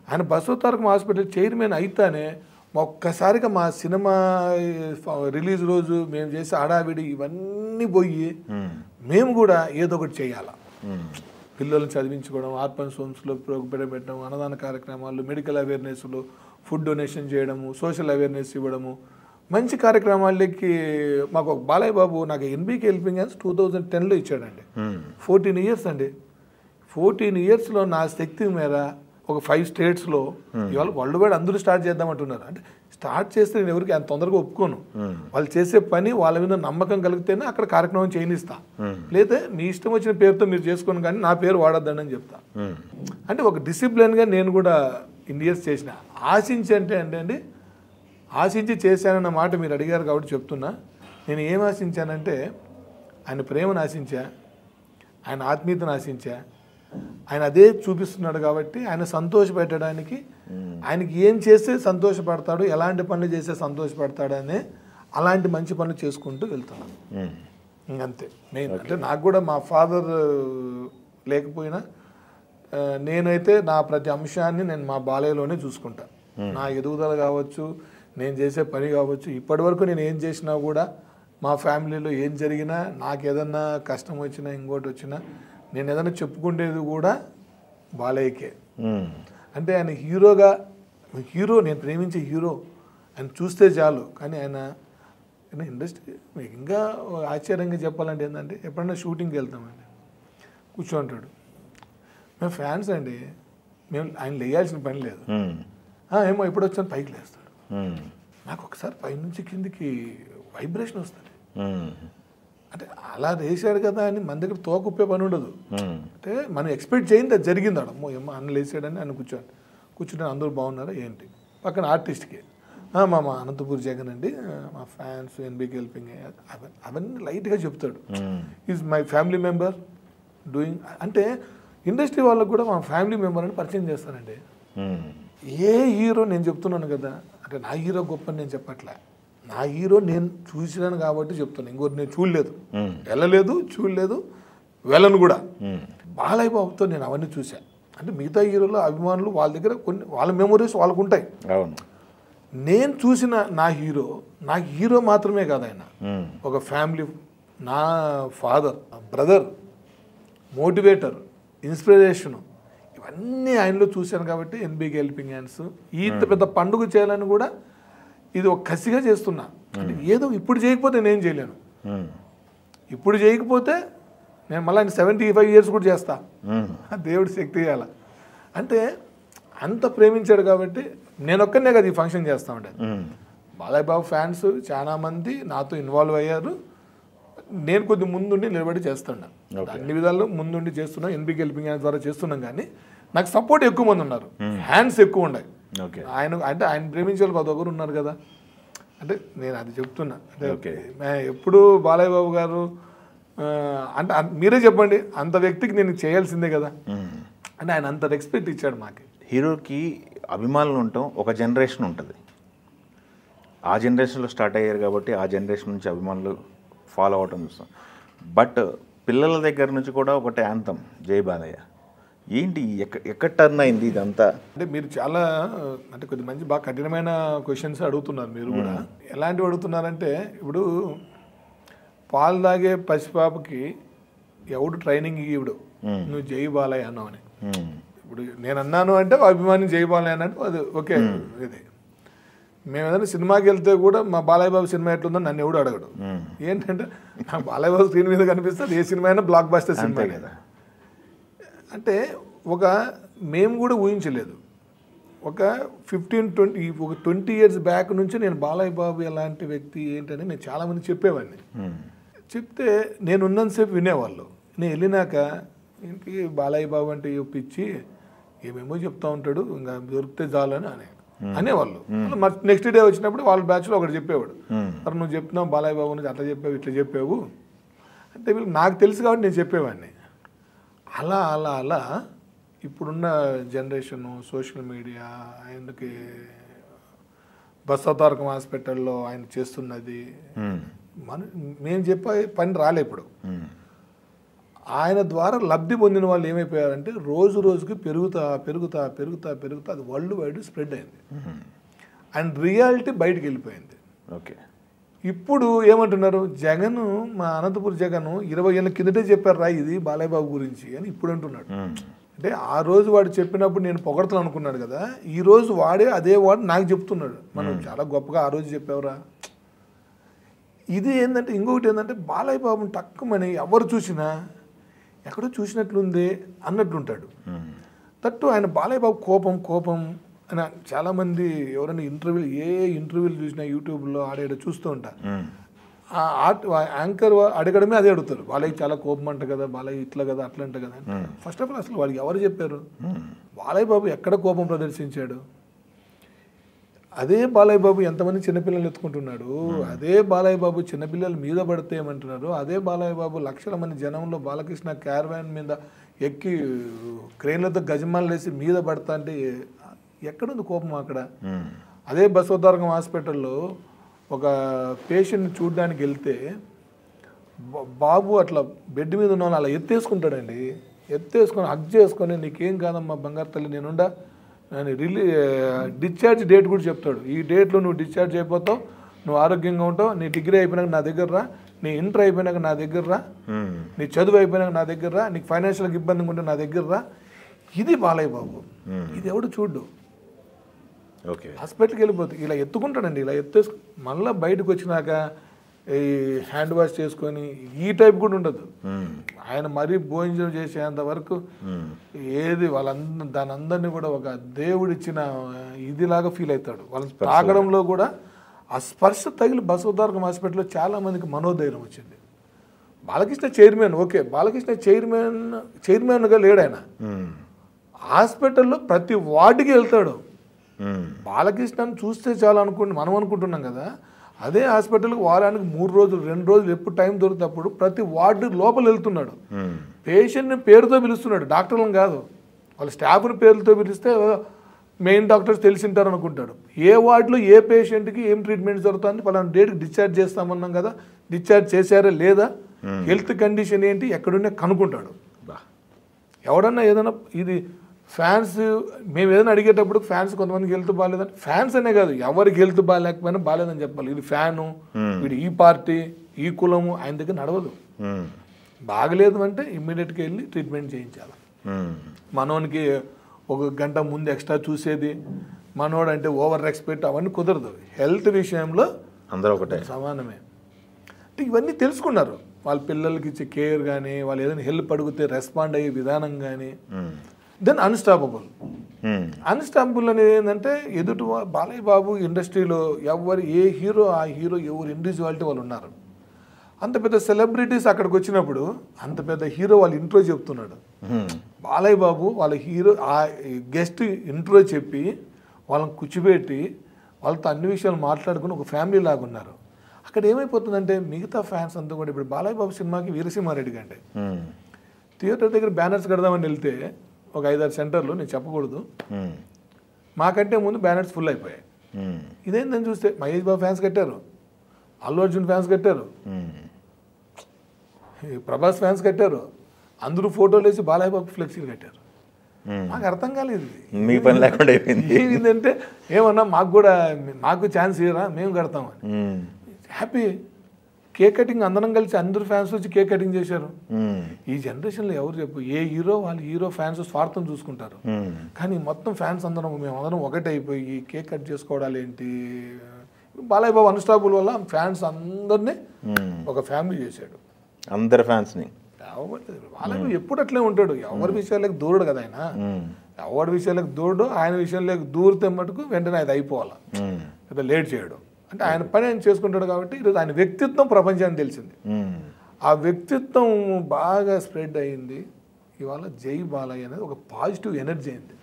ఆయన బసవతారకం హాస్పిటల్ చైర్మన్ అయితేనే ఒక్కసారిగా మా సినిమా రిలీజ్ రోజు మేము చేసే హడావిడి ఇవన్నీ పోయి మేము కూడా ఏదో ఒకటి చేయాలా, పిల్లల్ని చదివించుకోవడం, ఆర్ఫన్ హోమ్స్లో ప్రోగ్రామ్ పెట్టడం, అన్నదాన కార్యక్రమాలు, మెడికల్ అవేర్నెస్లు, ఫుడ్ డొనేషన్ చేయడము, సోషల్ అవేర్నెస్ ఇవ్వడము, మంచి కార్యక్రమాలకి మాకు బాలయ్య బాబు నాకు ఎన్బీకే హెల్పింగ్ హ్యాండ్స్ 2010లో ఇచ్చాడండి. 14 years అండి. 14 yearsలో నా శక్తి మేర ఒక 5 states ఇవాళ వరల్డ్ వైడ్ అందరూ స్టార్ట్ చేద్దామంటున్నారు. అంటే స్టార్ట్ చేస్తే నేను ఎవరికి అంత తొందరగా ఒప్పుకోను. వాళ్ళు చేసే పని వాళ్ళ మీద నమ్మకం కలిగితేనే అక్కడ కార్యక్రమం చేయనిస్తా, లేదా మీ ఇష్టం వచ్చిన పేరుతో మీరు చేసుకోను కానీ నా పేరు వాడొద్దని అని చెప్తా. అంటే ఒక డిసిప్లిన్గా నేను కూడా ఇన్ని ఇయర్స్ చేసిన. ఆశించి చేశానన్న మాట మీరు అడిగారు కాబట్టి చెప్తున్నా. నేను ఏం ఆశించానంటే, ఆయన ప్రేమను ఆశించా, ఆయన ఆత్మీయతను ఆశించా. ఆయన అదే చూపిస్తున్నాడు కాబట్టి ఆయన సంతోషపెట్టడానికి, ఆయనకి ఏం చేస్తే సంతోషపడతాడు, ఎలాంటి పనులు చేస్తే సంతోషపడతాడు అనే అలాంటి మంచి పనులు చేసుకుంటూ వెళ్తున్నాను. ఇంకంతే మెయిన్. అంటే నాకు కూడా మా ఫాదర్ లేకపోయినా నేనైతే నా ప్రతి అంశాన్ని నేను మా బాలయ్యలోనే చూసుకుంటా. నా ఎదుగుదల కావచ్చు, నేను చేసే పని కావచ్చు, ఇప్పటి వరకు నేను ఏం చేసినా కూడా మా ఫ్యామిలీలో ఏం జరిగినా, నాకు ఏదన్నా కష్టం వచ్చినా ఇంకోటి వచ్చినా నేను ఏదైనా చెప్పుకునేది కూడా బాలయ్యకే. అంటే ఆయన హీరో నేను ప్రేమించే హీరో, ఆయన చూస్తే చాలు. కానీ ఆయన ఇండస్ట్రీ మీకు ఇంకా ఆశ్చర్యంగా చెప్పాలంటే ఏంటంటే, ఎప్పుడైనా షూటింగ్కి వెళ్తామండి, కూర్చోంటాడు, మేము ఫ్యాన్స్ అండి, మేము ఆయన లేయాల్సిన పని లేదు, ఏమో ఎప్పుడు వచ్చాను పైకి లేస్తాడు. నాకు ఒకసారి పైనుంచి కిందికి వైబ్రేషన్ వస్తుంది. అంటే అలా వేసాడు కదా అని మన దగ్గర తోకుప్పే పని ఉండదు. అంటే మనం ఎక్స్పెక్ట్ చేయండి అది జరిగింది. అమ్మో ఏమో అన్న లేసాడని అని కూర్చుంటే అందరూ బాగున్నారా ఏంటి, పక్కన ఆర్టిస్ట్కి మా అనంతపూర్ జగన్ అండి, మా ఫ్యాన్స్ ఎన్బీకే హెల్పింగ్ అవన్నీ లైట్గా చెప్తాడు. Is my family member doing అంటే ఇండస్ట్రీ వాళ్ళకు కూడా మా ఫ్యామిలీ మెంబర్ అని పరిచయం చేస్తానండి. ఏ హీరో నేను చెప్తున్నాను కదా, అంటే నా హీరో గొప్ప అని నేను చెప్పట్లే, నా హీరో నేను చూసినాను కాబట్టి చెప్తాను. ఇంకోటి నేను చూడలేదు, వెళ్ళలేదు, చూడలేదు, వెళ్ళను కూడా. బాలయ్య బాబుతో నేను అవన్నీ చూశాను. అంటే మిగతా హీరోలు అభిమానులు వాళ్ళ దగ్గర కొన్ని వాళ్ళ మెమొరీస్ వాళ్ళకు ఉంటాయి. నేను చూసిన నా హీరో మాత్రమే కాదు ఆయన, ఒక ఫ్యామిలీ, నా ఫాదర్, బ్రదర్, మోటివేటర్, ఇన్స్పిరేషను, ఇవన్నీ ఆయనలో చూశాను కాబట్టి ఎన్బీకే హెల్పింగ్ హ్యాండ్స్ ఇంత పెద్ద పండుగ చేయాలని కూడా ఇది ఒక కసిగా చేస్తున్నా. అంటే ఏదో ఇప్పుడు చేయకపోతే నేను చేయలేను, ఇప్పుడు చేయకపోతే నేను మళ్ళీ 75 years కూడా చేస్తా, దేవుడి శక్తి ఇవ్వాల. అంటే అంత ప్రేమించాడు కాబట్టి నేను ఒక్కనే కదా ఈ ఫంక్షన్ చేస్తా ఉండేది. బాలయ్య బాబు ఫ్యాన్స్ చాలా మంది నాతో ఇన్వాల్వ్ అయ్యారు. నేను కొద్ది ముందుండి నిలబడి చేస్తున్నా, అన్ని విధాల్లో ముందుండి చేస్తున్నాం, ఎన్బీకే హెల్పింగ్ హ్యాండ్స్ ద్వారా చేస్తున్నాం. కానీ నాకు సపోర్ట్ ఎక్కువ మంది ఉన్నారు, హ్యాండ్స్ ఎక్కువ ఉన్నాయి. ఆయన అంటే ఆయన ప్రేమించే వాళ్ళు 10 ఉన్నారు కదా. అంటే నేను అది చెప్తున్నా. అంటే ఎప్పుడు బాలయ్య బాబు గారు అంటే మీరే చెప్పండి, అంత వ్యక్తికి నేను చేయాల్సిందే కదా. అంటే ఆయన అంత రెస్పెక్ట్ ఇచ్చాడు మాకు. హీరోకి అభిమానులు ఉండటం ఒక జనరేషన్ ఉంటుంది, ఆ జనరేషన్లో స్టార్ట్ అయ్యారు కాబట్టి ఆ జనరేషన్ నుంచి అభిమానులు ఫాలో అవటం చూస్తాం. బట్ పిల్లల దగ్గర నుంచి కూడా ఒకటి యాంతం జై బాలయ్య. ఏంటి ఎక్కడ టర్న్ అయింది ఇదంతా? అంటే మీరు చాలా అంటే కొద్ది మంచి బాగా కఠినమైన క్వశ్చన్స్ అడుగుతున్నారు. మీరు కూడా ఎలాంటివి అడుగుతున్నారంటే, ఇప్పుడు పాలు తాగే పసిపాపకి ఎవడు ట్రైనింగ్ ఇవ్వడు, నువ్వు జై బాలయ్య అన్నావు అని. ఇప్పుడు నేను అన్నాను అంటే అభిమాని జై బాలయ్య అన్నట్టు అది ఓకే. ఇది మేము ఏదైనా సినిమాకి వెళ్తే కూడా మా బాలయ్య బాబు సినిమా ఎట్లుందో నన్ను ఎవడు అడగడు. ఏంటంటే నాకు బాలయ్య బాబు స్క్రీన్ మీద కనిపిస్తుంది, ఏ సినిమా అయినా బ్లాక్ బస్టర్ సినిమా కదా. అంటే మేము కూడా ఊహించలేదు. ఒక 20 years బ్యాక్ నుంచి నేను బాలయ్య బాబు ఎలాంటి వ్యక్తి ఏంటని నేను చాలామంది చెప్పేవాడిని. చెప్తే నేను ఉన్నంతసేపు వినేవాళ్ళు. నేను వెళ్ళినాక ఇంటికి బాలయ్య బాబు అంటే పిచ్చి ఏమేమో చెప్తా ఉంటాడు, ఇంకా దొరికితే చాలు అని అనేవాళ్ళు. నెక్స్ట్ డే వచ్చినప్పుడు వాళ్ళ బ్యాచ్లో ఒకటి చెప్పేవాడు, మరి నువ్వు చెప్తున్నావు బాలయ్య బాబు నుంచి అట్లా చెప్పావు ఇట్లా చెప్పావు అంటే వీళ్ళు నాకు తెలుసు కాబట్టి నేను చెప్పేవాడిని. అలా అలా అలా ఇప్పుడున్న జనరేషను, సోషల్ మీడియా, ఆయనకి బసవతారకం హాస్పిటల్లో ఆయన చేస్తున్నది మేము చెప్పే పని రాలే. ఇప్పుడు ఆయన ద్వారా లబ్ధి పొందిన వాళ్ళు ఏమైపోయారంటే రోజు రోజుకి పెరుగుతా పెరుగుతా పెరుగుతా పెరుగుతా అది వరల్డ్ వైడ్ స్ప్రెడ్ అయింది అండ్ రియాలిటీ బయటికి వెళ్ళిపోయింది. ఓకే, ఇప్పుడు ఏమంటున్నారు, జగన్ మా అనంతపురం జగన్ 20 ఏళ్ళ కిందటే చెప్పారు రా ఇది బాలయ్య బాబు గురించి అని ఇప్పుడు అంటున్నాడు. అంటే ఆ రోజు వాడు చెప్పినప్పుడు నేను పొగడతాను అనుకున్నాడు కదా, ఈ రోజు వాడే అదే వాడు నాకు చెప్తున్నాడు మనం చాలా గొప్పగా ఆ రోజు చెప్పావురా. ఇది ఏంటంటే ఇంకొకటి ఏంటంటే బాలయ్య బాబుని తక్కువని ఎవరు చూసినా ఎక్కడో చూసినట్లుంది అన్నట్లుంటాడు. తట్టు ఆయన బాలయ్య బాబు కోపం అని చాలామంది ఎవరైనా ఇంటర్వ్యూలు చూసినా యూట్యూబ్లో ఆడేడ చూస్తూ ఉంటారు. యాంకర్ అడగడమే అదే అడుగుతారు, బాలయ్య చాలా కోపం అంట కదా, బాలయ్య ఇట్లా కదా అట్లా అంట కదా. ఫస్ట్ ఆఫ్ ఆల్ అసలు వాళ్ళకి ఎవరు చెప్పారు బాలయ్య బాబు ఎక్కడ కోపం ప్రదర్శించాడు? అదే బాలయ్య బాబు ఎంతమంది చిన్నపిల్లలు ఎత్తుకుంటున్నాడు, అదే బాలయ్య బాబు చిన్నపిల్లలు మీద పడితే ఏమంటున్నారు, అదే బాలయ్య బాబు లక్షల మంది జనంలో బాలకృష్ణ క్యారవాన్ మీద ఎక్కి క్రెయిన్లతో గజమాలు వేసి మీద పడతా అంటే ఎక్కడుంది కోపం అక్కడ? అదే బసవతారకం హాస్పిటల్లో ఒక పేషెంట్ని చూడడానికి వెళ్తే బాబు అట్లా బెడ్ మీద ఉన్న వాళ్ళు అలా ఎత్తేసుకుంటాడండి, ఎత్తేసుకొని హగ్ చేసుకొని నీకేం కాదమ్మా బంగారు తల్లి నేనుండా డిశ్చార్జ్ డేట్ కూడా చెప్తాడు, ఈ డేట్లో నువ్వు డిశ్చార్జ్ అయిపోతావు, నువ్వు ఆరోగ్యంగా ఉంటావు, నీ డిగ్రీ అయిపోయినాక నా దగ్గర రా, నీ ఇంటర్ అయిపోయినాక నా దగ్గర రా, నీ చదువు అయిపోయినాక నా దగ్గర రా, నీకు ఫైనాన్షియల్గా ఇబ్బందిగా ఉంటే నా దగ్గర రా. ఇది బాలయ్య బాబు. ఇది ఎవడు చూడ్డు. ఓకే, హాస్పిటల్కి వెళ్ళిపోతే ఇలా ఎత్తుకుంటాడండి, ఇలా ఎత్తేసుకు మళ్ళీ బయటకు వచ్చినాక ఈ హ్యాండ్ వాష్ చేసుకొని ఈ టైప్ కూడా ఉండదు. ఆయన మరీ భోజనం చేసేంత వరకు ఏది దాని అందరినీ కూడా ఒక దేవుడిచ్చిన ఇదిలాగా ఫీల్ అవుతాడు. వాళ్ళని తాగడంలో కూడా ఆ స్పర్శ తగిలి బసవతారకం హాస్పిటల్లో చాలా మందికి మనోధైర్యం వచ్చింది. బాలకృష్ణ చైర్మన్, ఓకే, బాలకృష్ణ చైర్మన్గా లేడు ఆయన. హాస్పిటల్లో ప్రతి వార్డుకి వెళ్తాడు. బాలకృష్ణని చూస్తే చాలా మనం అనుకుంటున్నాం కదా, అదే హాస్పిటల్కి వారానికి 3 రోజులు 2 రోజులు ఎప్పుడు టైం దొరికినప్పుడు ప్రతి వార్డు లోపల వెళ్తున్నాడు. పేషెంట్ని పేరుతో పిలుస్తున్నాడు, డాక్టర్లను కాదు. వాళ్ళ స్టాఫ్ని పేర్లతో పిలిస్తే మెయిన్ డాక్టర్స్ తెలిసింటారు అనుకుంటాడు. ఏ వార్డులో ఏ పేషెంట్కి ఏం ట్రీట్మెంట్ జరుగుతుంది, పలానా డేట్కి డిశ్చార్జ్ చేస్తామన్నాం కదా, డిశ్చార్జ్ చేశారా లేదా, హెల్త్ కండిషన్ ఏంటి, ఎక్కడున్నా కనుక్కుంటాడు. ఎవడన్నా ఏదైనా ఇది ఫ్యాన్స్ మేము ఏదైనా అడిగేటప్పుడు ఫ్యాన్స్ కొంతమందికి హెల్త్ బాగాలేదని, ఫ్యాన్స్ అనే కాదు ఎవరికి హెల్త్ బాగాలేకపోయినా బాగాలేదని చెప్పాలి. ఇది ఫ్యాను, వీడు ఈ పార్టీ ఈ కులము ఆయన దగ్గర నడవదు. బాగలేదు అంటే ఇమ్మీడియట్గా వెళ్ళి ట్రీట్మెంట్ చేయించాలి. మనోనికి 1 గంట ముందు ఎక్స్ట్రా చూసేది, మనోడు అంటే ఓవర్ రెస్పెక్ట్ అవన్నీ కుదరదు. హెల్త్ విషయంలో అందరూ ఒకటే సమానమే. అంటే ఇవన్నీ తెలుసుకున్నారు. వాళ్ళ పిల్లలకి ఇచ్చే కేర్ కానీ, వాళ్ళు ఏదైనా హెల్ప్ అడిగితే రెస్పాండ్ అయ్యే విధానం కానీ, దెన్ అన్స్టాపబుల్. అన్స్టాపబుల్ అనేది ఏంటంటే ఎదుటి బాలయ్య బాబు ఇండస్ట్రీలో ఏ హీరో ఆ హీరో ఎవరు ఇండివిజువాలిటీ వాళ్ళు ఉన్నారు. అంత పెద్ద సెలబ్రిటీస్ అక్కడికి వచ్చినప్పుడు అంత పెద్ద హీరో వాళ్ళ ఇంట్రో చెప్తున్నాడు. బాలయ్య బాబు వాళ్ళ హీరో ఆ గెస్ట్ ఇంట్రో చెప్పి వాళ్ళని కూర్చోబెట్టి వాళ్ళతో అన్ని విషయాలు మాట్లాడుకుని ఒక ఫ్యామిలీ లాగా ఉన్నారు. అక్కడ ఏమైపోతుందంటే మిగతా ఫ్యాన్స్ అంతా కూడా ఇప్పుడు బాలయ్య బాబు సినిమాకి వీరసింహారెడ్డి కంటే థియేటర్ దగ్గర బ్యానర్స్ కడదామని వెళ్తే ఒక 5-6 సెంటర్లు, నేను చెప్పకూడదు, మాకంటే ముందు బ్యానర్స్ ఫుల్ అయిపోయాయి. ఇదేందని చూస్తే మహేష్ బాబు ఫ్యాన్స్ కట్టారు, అల్లు అర్జున్ ఫ్యాన్స్ కట్టారు, ప్రభాస్ ఫ్యాన్స్ కట్టారు, అందరూ ఫోటోలు వేసి బాలయ్య బాబు ఫ్లెక్సీలు కట్టారు. మాకు అర్థం కాలేదు మీ పని లేకుండా ఏమిందంటే ఏమన్నా మాకు ఛాన్స్ ఇవ్వరా, మేము కడతామని. హ్యాపీ కేక్ కటింగ్ అందరం కలిసి అందరూ ఫ్యాన్స్ వచ్చి కేక్ కటింగ్ చేశారు. ఈ జనరేషన్లో ఎవరు చెప్పు, ఏ హీరో వాళ్ళ హీరో ఫ్యాన్స్ స్వార్థం చూసుకుంటారు. కానీ మొత్తం ఫ్యాన్స్ మేమందరం ఒకటే అయిపోయి కేక్ కట్ చేసుకోవడాలు ఏంటి. బాలయ్య బాబు అన్స్టాపుల్ వల్ల ఫ్యాన్స్ అందరినీ ఒక ఫ్యామిలీ చేశాడు, అందరు ఫ్యాన్స్ని. బాలయ్య ఎప్పుడు అట్లే ఉంటాడు, ఎవరి విషయాలకు దూరడు కదా ఆయన. ఎవరి విషయాలకు దూరడు, ఆయన విషయాలకు దూరితే మటుకు వెంటనే అది అయిపోవాలి, లేదా లేట్ చేయడం. అంటే ఆయన పని ఆయన చేసుకుంటాడు కాబట్టి ఈరోజు ఆయన వ్యక్తిత్వం ప్రపంచానికి తెలిసింది. ఆ వ్యక్తిత్వం బాగా స్ప్రెడ్ అయ్యింది. ఇవాళ జై బాలయ్య అనేది ఒక పాజిటివ్ ఎనర్జీ అయింది,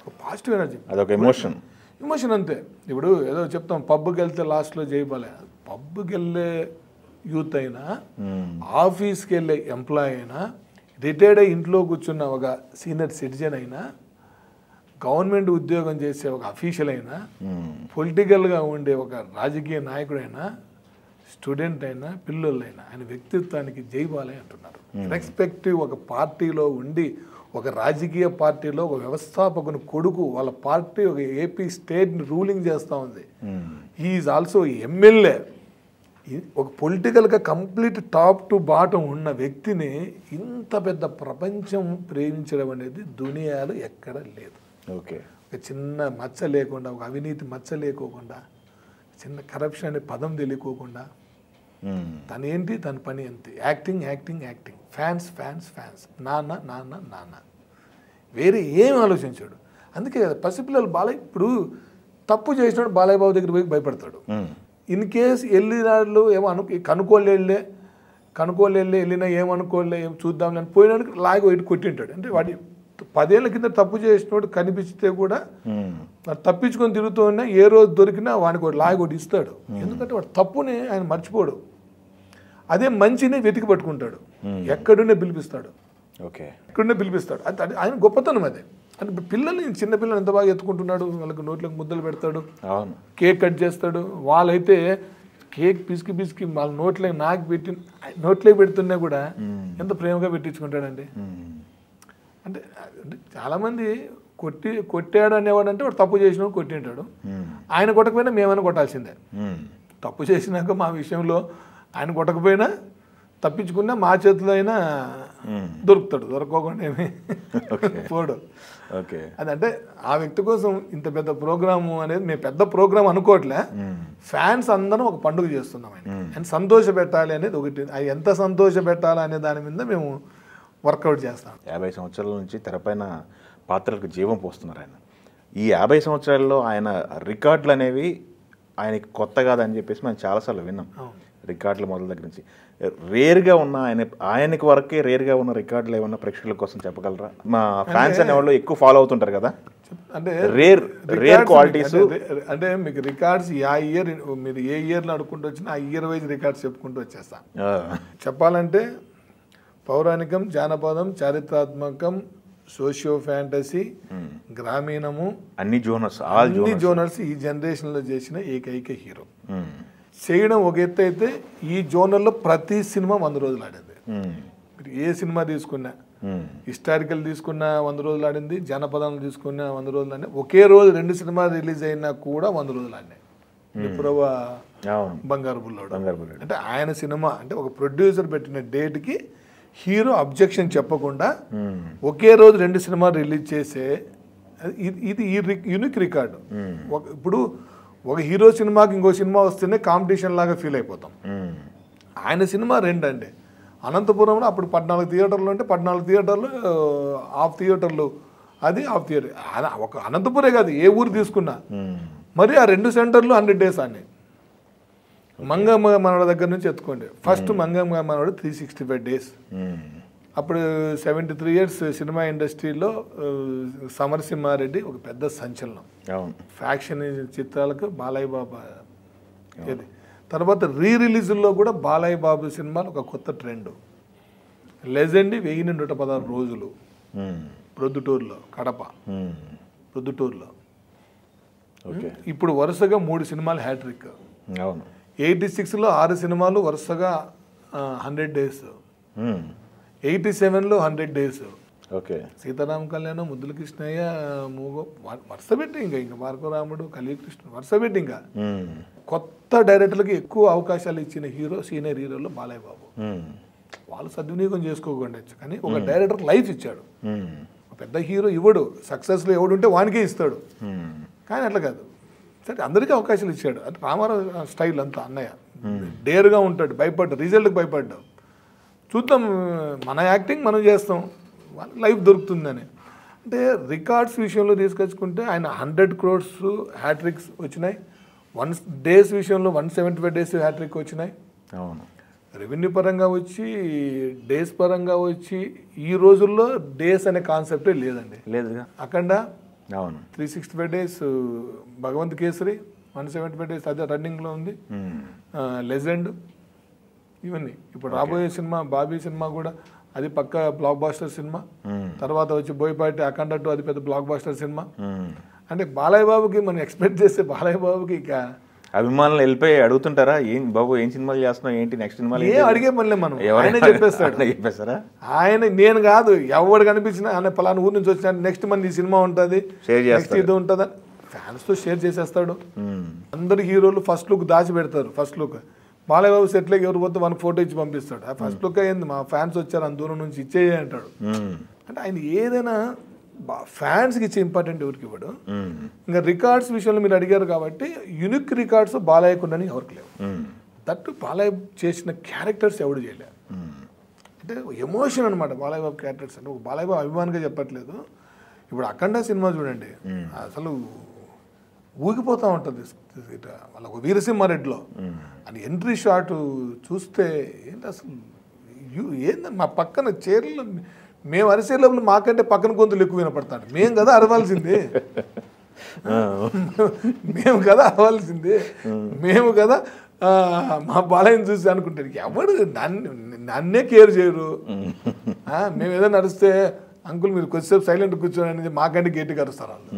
ఒక పాజిటివ్ ఎనర్జీ, అదొక ఎమోషన్ అంతే. ఇప్పుడు ఏదో చెప్తాం పబ్కి వెళ్తే లాస్ట్లో జై బాలయ్య. పబ్కి వెళ్ళే యూత్ అయినా, ఆఫీస్కి వెళ్ళే ఎంప్లాయ్ అయినా, రిటైర్డ్ అయ్యి ఇంట్లో కూర్చున్న ఒక సీనియర్ సిటిజన్ అయినా, గవర్నమెంట్ ఉద్యోగం చేసే ఒక అఫీషియల్ అయినా, పొలిటికల్గా ఉండే ఒక రాజకీయ నాయకుడైనా, స్టూడెంట్ అయినా, పిల్లలైనా ఆయన వ్యక్తిత్వానికి జై బాలయ్య అంటున్నారు. రెస్పెక్టివ్ ఒక పార్టీలో ఉండి, ఒక రాజకీయ పార్టీలో ఒక వ్యవస్థాపకుని కొడుకు, వాళ్ళ పార్టీ ఒక ఏపీ స్టేట్ని రూలింగ్ చేస్తూ ఉంది. Is also MLA. ఒక పొలిటికల్గా కంప్లీట్ టాప్ టు బాటం ఉన్న వ్యక్తిని ఇంత పెద్ద ప్రపంచం ప్రేమించడం అనేది దునియాలో ఎక్కడ లేదు. ఓకే, ఒక చిన్న మచ్చ లేకుండా, ఒక అవినీతి మచ్చ లేకోకుండా, చిన్న కరప్షన్ అనే పదం తెలియకోకుండా, తనేంటి తన పని అంతే, acting acting acting, fans fans fans, నాన్న నాన్న నాన్న, వేరే ఏం ఆలోచించాడు. అందుకే కదా పసిపిల్లలు బాలయ్య ఇప్పుడు తప్పు చేసినాడు బాలయ్య బాబు దగ్గర పోయి భయపడతాడు. ఇన్ కేస్ వెళ్ళినాళ్ళు ఏమో కనుకోలే వెళ్ళినా ఏమనుకోలే, ఏం చూద్దాం అని పోయినాడికి లాగి ఒకటి కొట్టింటాడు. అంటే వాడి 10 ఏళ్ళ కింద తప్పు చేసినోడు కనిపిస్తే కూడా తప్పించుకొని తిరుగుతూ ఉన్నా ఏ రోజు దొరికినా వాడికి ఒకటి లాగి ఒకటి ఇస్తాడు. ఎందుకంటే వాడు తప్పుని ఆయన మర్చిపోడు, అదే మంచిని వెతికి పట్టుకుంటాడు, ఎక్కడున్నా పిలిపిస్తాడు. ఓకే, ఎక్కడున్నా పిలిపిస్తాడు. అది ఆయన గొప్పతనం. అదే అంటే పిల్లల్ని, చిన్న పిల్లలు ఎంత బాగా ఎత్తుకుంటున్నాడు, వాళ్ళకి నోట్లోకి ముద్దలు పెడతాడు, కేక్ కట్ చేస్తాడు. వాళ్ళైతే కేక్ పిసికి వాళ్ళ నోట్లోకి నాకు పెట్టి నోట్లోకి పెడుతున్నా కూడా ఎంత ప్రేమగా పెట్టించుకుంటాడండి. అంటే చాలామంది కొట్టాడు అనేవాడు అంటే వాడు తప్పు చేసినప్పుడు కొట్టింటాడు. ఆయన కొట్టకపోయినా మేమైనా కొట్టాల్సిందే. తప్పు చేసినాక మా విషయంలో ఆయన కొట్టకపోయినా తప్పించుకున్నా మా చేతిలో అయినా దొరుకుతాడు, దొరకకుండా ఏమి పోడు. ఓకే, అదంటే ఆ వ్యక్తి కోసం ఇంత పెద్ద ప్రోగ్రాము అనేది మేము పెద్ద ప్రోగ్రామ్ అనుకోవట్లే. ఫ్యాన్స్ అందరం ఒక పండుగ చేస్తున్నాం ఆయన సంతోష పెట్టాలి అనేది ఒకటి. అది ఎంత సంతోష పెట్టాలి అనే దాని మీద మేము వర్కౌట్ చేస్తాం. 50 సంవత్సరాల నుంచి తెరపైన పాత్రలకు జీవం పోస్తున్నారు ఆయన. ఈ 50 సంవత్సరాల్లో ఆయన రికార్డులు అనేవి ఆయనకి కొత్త కాదని చెప్పేసి మనం చాలాసార్లు విన్నాం. రికార్డుల మొదల దగ్గర నుంచి రేర్గా ఉన్న ఆయనకి వరకే రేర్గా ఉన్న రికార్డులు ఏమన్నా ప్రేక్షకుల కోసం చెప్పగలరా? మా ఫ్యాన్స్ అనేవాళ్ళు ఎక్కువ ఫాలో అవుతుంటారు కదా, అంటే రేర్ క్వాలిటీస్. అంటే మీకు రికార్డ్స్ ఆ ఇయర్ మీరు ఏ ఇయర్లో అనుకుంటూ వచ్చినా ఆ ఇయర్ వైజ్ రికార్డ్స్ చెప్పుకుంటూ వచ్చేస్తాం. చెప్పాలంటే పౌరాణికం, జానపదం, చారిత్రాత్మకం, సోషియో ఫ్యాంటసీ, గ్రామీణము, అన్ని జోనర్స్ ఈ జనరేషన్లో చేసిన ఏకైక హీరో. చేయడం ఒక ఎత్తు అయితే ఈ జోనర్లో ప్రతి సినిమా 100 రోజులు ఆడింది. మీరు ఏ సినిమా తీసుకున్నా, హిస్టారికల్ తీసుకున్నా 100 రోజులు ఆడింది, జానపదం తీసుకున్నా 100 రోజులు ఆడినాయి. ఒకే రోజు 2 సినిమాలు రిలీజ్ అయినా కూడా 100 రోజులు ఆడినాయి. నిపురవ, బంగారు బుల్లోడు. అంటే ఆయన సినిమా అంటే ఒక ప్రొడ్యూసర్ పెట్టిన డేట్కి హీరో అబ్జెక్షన్ చెప్పకుండా ఒకే రోజు 2 సినిమాలు రిలీజ్ చేసే ఇది యూనిక్ రికార్డు. ఇప్పుడు ఒక హీరో సినిమాకి ఇంకో సినిమా వస్తేనే కాంపిటీషన్ లాగా ఫీల్ అయిపోతాం. ఆయన సినిమా 2 అండి. అనంతపురంలో అప్పుడు 14 థియేటర్లు అంటే 14 థియేటర్లు, హాఫ్ థియేటర్లు, అది హాఫ్ థియేటర్. ఒక అనంతపురే కాదు, ఏ ఊరు తీసుకున్నా మరి ఆ 2 సెంటర్లు 100 డేస్ అన్నీ. మంగమ్మ మనోడ దగ్గర నుంచి ఎత్తుకోండి. ఫస్ట్ మంగమ్మ మనోడ 365 డేస్. అప్పుడు 73 ఇయర్స్ సినిమా ఇండస్ట్రీలో సమరసింహారెడ్డి ఒక పెద్ద సంచలనం. ఫ్యాక్షన్ చిత్రాలకు బాలయ్య బాబు ఇది. తర్వాత రిలీజుల్లో కూడా బాలయ్య బాబు సినిమాలు ఒక కొత్త ట్రెండ్. లెజెండ్ 1116 రోజులు ప్రొద్దుటూరులో, కడప ప్రొద్దుటూరులో. ఇప్పుడు వరుసగా 3 సినిమాలు హ్యాట్రిక్. 86లో 6 సినిమాలు వరుసగా 100 డేస్. 87లో 100 డేస్. సీతారామ కళ్యాణం, ముద్దుల కృష్ణయ్య, వరుస పెట్టి ఇంకా భార్గవరాముడు, కలికృష్ణ వరుస పెట్టి ఇంకా కొత్త డైరెక్టర్లకి ఎక్కువ అవకాశాలు ఇచ్చిన హీరో సీనియర్ హీరోలో బాలయ్య బాబు. వాళ్ళు సద్వినియోగం చేసుకోకుండా, కానీ ఒక డైరెక్టర్ లైఫ్ ఇచ్చాడు. పెద్ద హీరో ఇవ్వడు, సక్సెస్లో ఎవడు ఉంటే వానికే ఇస్తాడు. కానీ అట్లా కాదు, సరే అందరికీ అవకాశాలు ఇచ్చాడు. అంటే రామారావు స్టైల్ అంతా అన్నయ్య డేర్గా ఉంటాడు, భయపడ్డా, రిజల్ట్కి భయపడ్డా. చూద్దాం, మన యాక్టింగ్ మనం చేస్తాం, వాళ్ళకి లైఫ్ దొరుకుతుందని. అంటే రికార్డ్స్ విషయంలో తీసుకొచ్చుకుంటే ఆయన 100 crores హ్యాట్రిక్స్ వచ్చినాయి. 1 డేస్ విషయంలో 175 డేస్ హ్యాట్రిక్ వచ్చినాయి. రెవెన్యూ పరంగా వచ్చి, డేస్ పరంగా వచ్చి, ఈ రోజుల్లో డేస్ అనే కాన్సెప్టే లేదండి. లేదుగా. అఖండ 365 డేస్, భగవంత్ కేసరి 175 డేస్ అదే రన్నింగ్లో ఉంది. లెజెండ్ ఇవన్నీ. ఇప్పుడు రాబోయే సినిమా బాబీ సినిమా కూడా అది పక్క బ్లాక్ బాస్టర్ సినిమా. తర్వాత వచ్చి బోయపాటి అఖండ 2 అది పెద్ద బ్లాక్ బాస్టర్ సినిమా. అంటే బాలయ్య బాబుకి మనం ఎక్స్పెక్ట్ చేస్తే బాలయ్య బాబుకి ఇక అభిమానులు వెళ్ళిపోయి అడుగుతుంటారా, ఏం బాబు ఏం సినిమాలు చేస్తున్నావు, ఏంటి నెక్స్ట్ సినిమాలు? ఏ అడిగే పనిలే, మనం ఆయనే చెప్పేస్తారా. ఆయన నేను కాదు, ఎవరు కనిపించినా ఆయన పలానా ఊరు నుంచి వచ్చిన నెక్స్ట్ మంది ఈ సినిమా ఉంటుంది, నెక్స్ట్ ఇది ఉంటుంది అని ఫ్యాన్స్తో షేర్ చేసేస్తాడు. అందరు హీరోలు ఫస్ట్ లుక్ దాచి పెడతారు. ఫస్ట్ లుక్ బాలయ్య బాబు సెట్లోకి ఎవరు పోతే మనకు ఫోటో ఇచ్చి పంపిస్తాడు. ఆ ఫస్ట్ లుక్ అయ్యింది, మా ఫ్యాన్స్ వచ్చారు అంత దూరం నుంచి ఇచ్చేయ అంటాడు. అంటే ఆయన ఏదైనా ఫ్యాన్స్కి ఇచ్చే ఇంపార్టెంట్ ఎవరికి ఇవ్వడు. ఇంకా రికార్డ్స్ విషయంలో మీరు అడిగారు కాబట్టి యూనిక్ రికార్డ్స్ బాలయ్యకుండాని ఎవరికి లేవు. దట్టు బాలయ్య చేసిన క్యారెక్టర్స్ ఎవడు చేయలేరు. అంటే ఎమోషన్ అనమాట బాలయ్య బాబు క్యారెక్టర్స్. అంటే ఒక బాలయ్య బాబు అభిమానిగా చెప్పట్లేదు. ఇప్పుడు అఖండ సినిమా చూడండి, అసలు ఊగిపోతూ ఉంటుంది. వాళ్ళ ఒక వీరసింహారెడ్డిలో అని ఎంట్రీ షాట్ చూస్తే ఏంటి అసలు, ఏందని మా పక్కన చీరలు మేము అరిసే లోపల మాకంటే పక్కన గొంతులు ఎక్కువ వినపడతాడు. మేము కదా అరవాల్సింది, మేము కదా అరవాల్సింది, మేము కదా మా బాలయ్యని చూసి అనుకుంటారు. ఎవడు నన్నే కేర్ చేయరు. మేము ఏదైనా నడిస్తే అంకుల్ మీరు కొద్దిసేపు సైలెంట్ కూర్చోని అనేది మాకంటే గట్టిగా అరుస్తారు వాళ్ళు.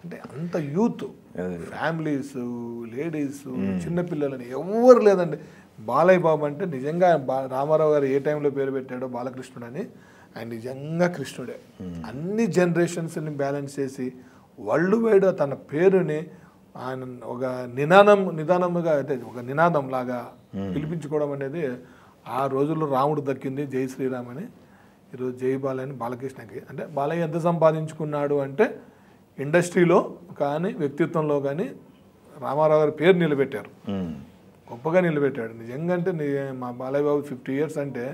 అంటే అంత యూత్, ఫ్యామిలీస్, లేడీస్, చిన్నపిల్లలని ఎవరు లేదండి. బాలయ్య బాబు అంటే నిజంగా రామారావు గారు ఏ టైంలో పేరు పెట్టాడో బాలకృష్ణుడు అని, ఆయన నిజంగా కృష్ణుడే. అన్ని జనరేషన్స్ని బ్యాలెన్స్ చేసి వరల్డ్ వైడ్ తన పేరుని ఆయన ఒక నిదానముగా అంటే ఒక నినాదం లాగా పిలిపించుకోవడం అనేది ఆ రోజుల్లో రాముడు దక్కింది. జై శ్రీరామ్ అని. ఈరోజు జై బాలయ్య అని బాలకృష్ణకి. అంటే బాలయ్య ఎంత సంపాదించుకున్నాడు అంటే ఇండస్ట్రీలో కానీ వ్యక్తిత్వంలో కానీ రామారావు గారి పేరు నిలబెట్టారు, గొప్పగా నిలబెట్టాడు. నిజంగా అంటే మా బాలయ్య బాబు 50 years అంటే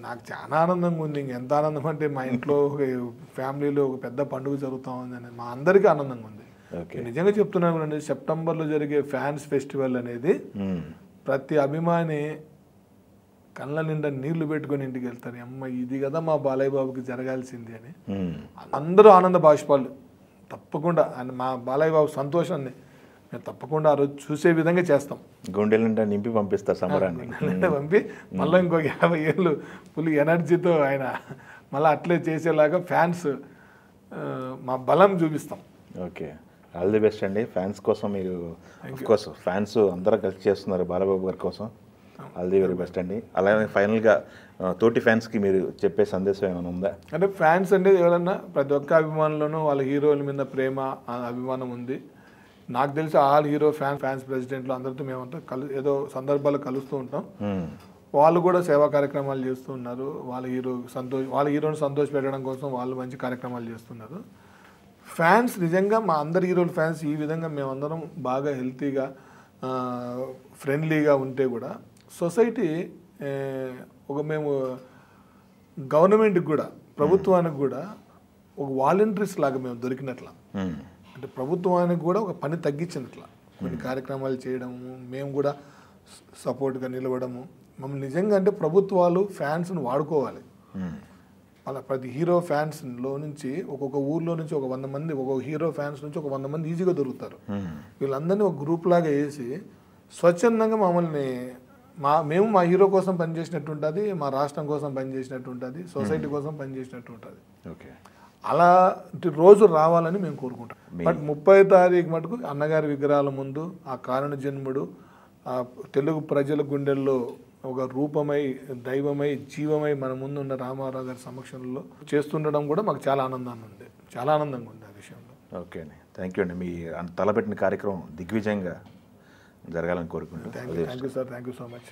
నాకు చాలా ఆనందంగా ఉంది. ఇంకెంత ఆనందం అంటే మా ఇంట్లో ఒక ఫ్యామిలీలో ఒక పెద్ద పండుగ జరుగుతూ ఉందని మా అందరికీ ఆనందంగా ఉంది. నిజంగా చెప్తున్నాను అండి, సెప్టెంబర్లో జరిగే ఫ్యాన్స్ ఫెస్టివల్ అనేది ప్రతి అభిమాని కళ్ళ నిండా నీళ్లు పెట్టుకొని ఇంటికి వెళ్తారు. అమ్మ ఇది కదా మా బాలయ్య బాబుకి జరగాల్సింది అని అందరూ ఆనంద బాష్పాలు. తప్పకుండా ఆయన మా బాలయ్య బాబు సంతోషాన్ని మేము తప్పకుండా ఆ రోజు చూసే విధంగా చేస్తాం. గుండెల నిండా నింపి పంపిస్తారు సమరాన్ని. పంపి మళ్ళీ ఇంకొక 50 ఏళ్ళు ఫుల్ ఎనర్జీతో ఆయన మళ్ళీ అట్లే చేసేలాగా ఫ్యాన్స్ మా బలం చూపిస్తాం. ఓకే, ఆల్ ది బెస్ట్ అండి. ఫ్యాన్స్ కోసం మీరు కోర్స్ ఫ్యాన్స్ అందరూ కలిసి చేస్తున్నారు బాలబాబు గారి కోసం. ఆల్ ది వెరీ బెస్ట్ అండి. అలాగే ఫైనల్గా తోటి ఫ్యాన్స్కి మీరు చెప్పే సందేశం ఏమైనా ఉందా? అంటే ఫ్యాన్స్ అంటే ఎవరన్నా ప్రతి ఒక్క అభిమానులను వాళ్ళ హీరోల మీద ప్రేమ అభిమానం ఉంది. నాకు తెలిసి ఆల్ హీరో ఫ్యాన్స్ ప్రెసిడెంట్లు అందరితో మేమంతా ఏదో సందర్భాలు కలుస్తూ ఉంటాం. వాళ్ళు కూడా సేవా కార్యక్రమాలు చేస్తూ ఉన్నారు. వాళ్ళ హీరోని సంతోష పెట్టడం కోసం వాళ్ళు మంచి కార్యక్రమాలు చేస్తున్నారు. ఫ్యాన్స్ నిజంగా మా అందరి హీరోల ఫ్యాన్స్ ఈ విధంగా మేమందరం బాగా హెల్తీగా ఫ్రెండ్లీగా ఉంటే కూడా సొసైటీ మేము గవర్నమెంట్కి కూడా ప్రభుత్వానికి కూడా ఒక వాలంటీర్స్ లాగా మేము దొరికినట్ల. అంటే ప్రభుత్వానికి కూడా ఒక పని తగ్గించినట్ల కొన్ని కార్యక్రమాలు చేయడము, మేము కూడా సపోర్ట్గా నిలవడము. మమ్మల్ని నిజంగా అంటే ప్రభుత్వాలు ఫ్యాన్స్ని వాడుకోవాలి. అలా ప్రతి హీరో ఫ్యాన్స్లో నుంచి ఒక్కొక్క ఊర్లో నుంచి ఒక 100 మంది, ఒక్కొక్క హీరో ఫ్యాన్స్ నుంచి ఒక 100 మంది ఈజీగా దొరుకుతారు. వీళ్ళందరినీ ఒక గ్రూప్ లాగా వేసి స్వచ్ఛందంగా మమ్మల్ని మేము మా హీరో కోసం పనిచేసినట్టు ఉంటుంది, మా రాష్ట్రం కోసం పనిచేసినట్టు ఉంటుంది, సొసైటీ కోసం పనిచేసినట్టు ఉంటుంది. ఓకే, అలాంటి రోజు రావాలని మేము కోరుకుంటాం. బట్ 30వ తారీఖు మటుకు అన్నగారి విగ్రహాల ముందు ఆ కారణ జన్ముడు ఆ తెలుగు ప్రజల గుండెల్లో ఒక రూపమై దైవమై జీవమై మన ముందు ఉన్న రామారావు గారి సమక్షంలో చేస్తుండడం కూడా మాకు చాలా ఆనందంగా ఉంది ఆ విషయంలో. ఓకే అండి, థ్యాంక్ యూ అండి. మీ తలపెట్టిన కార్యక్రమం దిగ్విజయంగా జరగాలని కోరుకుంటున్నాను. Thank you sir, thank you so much.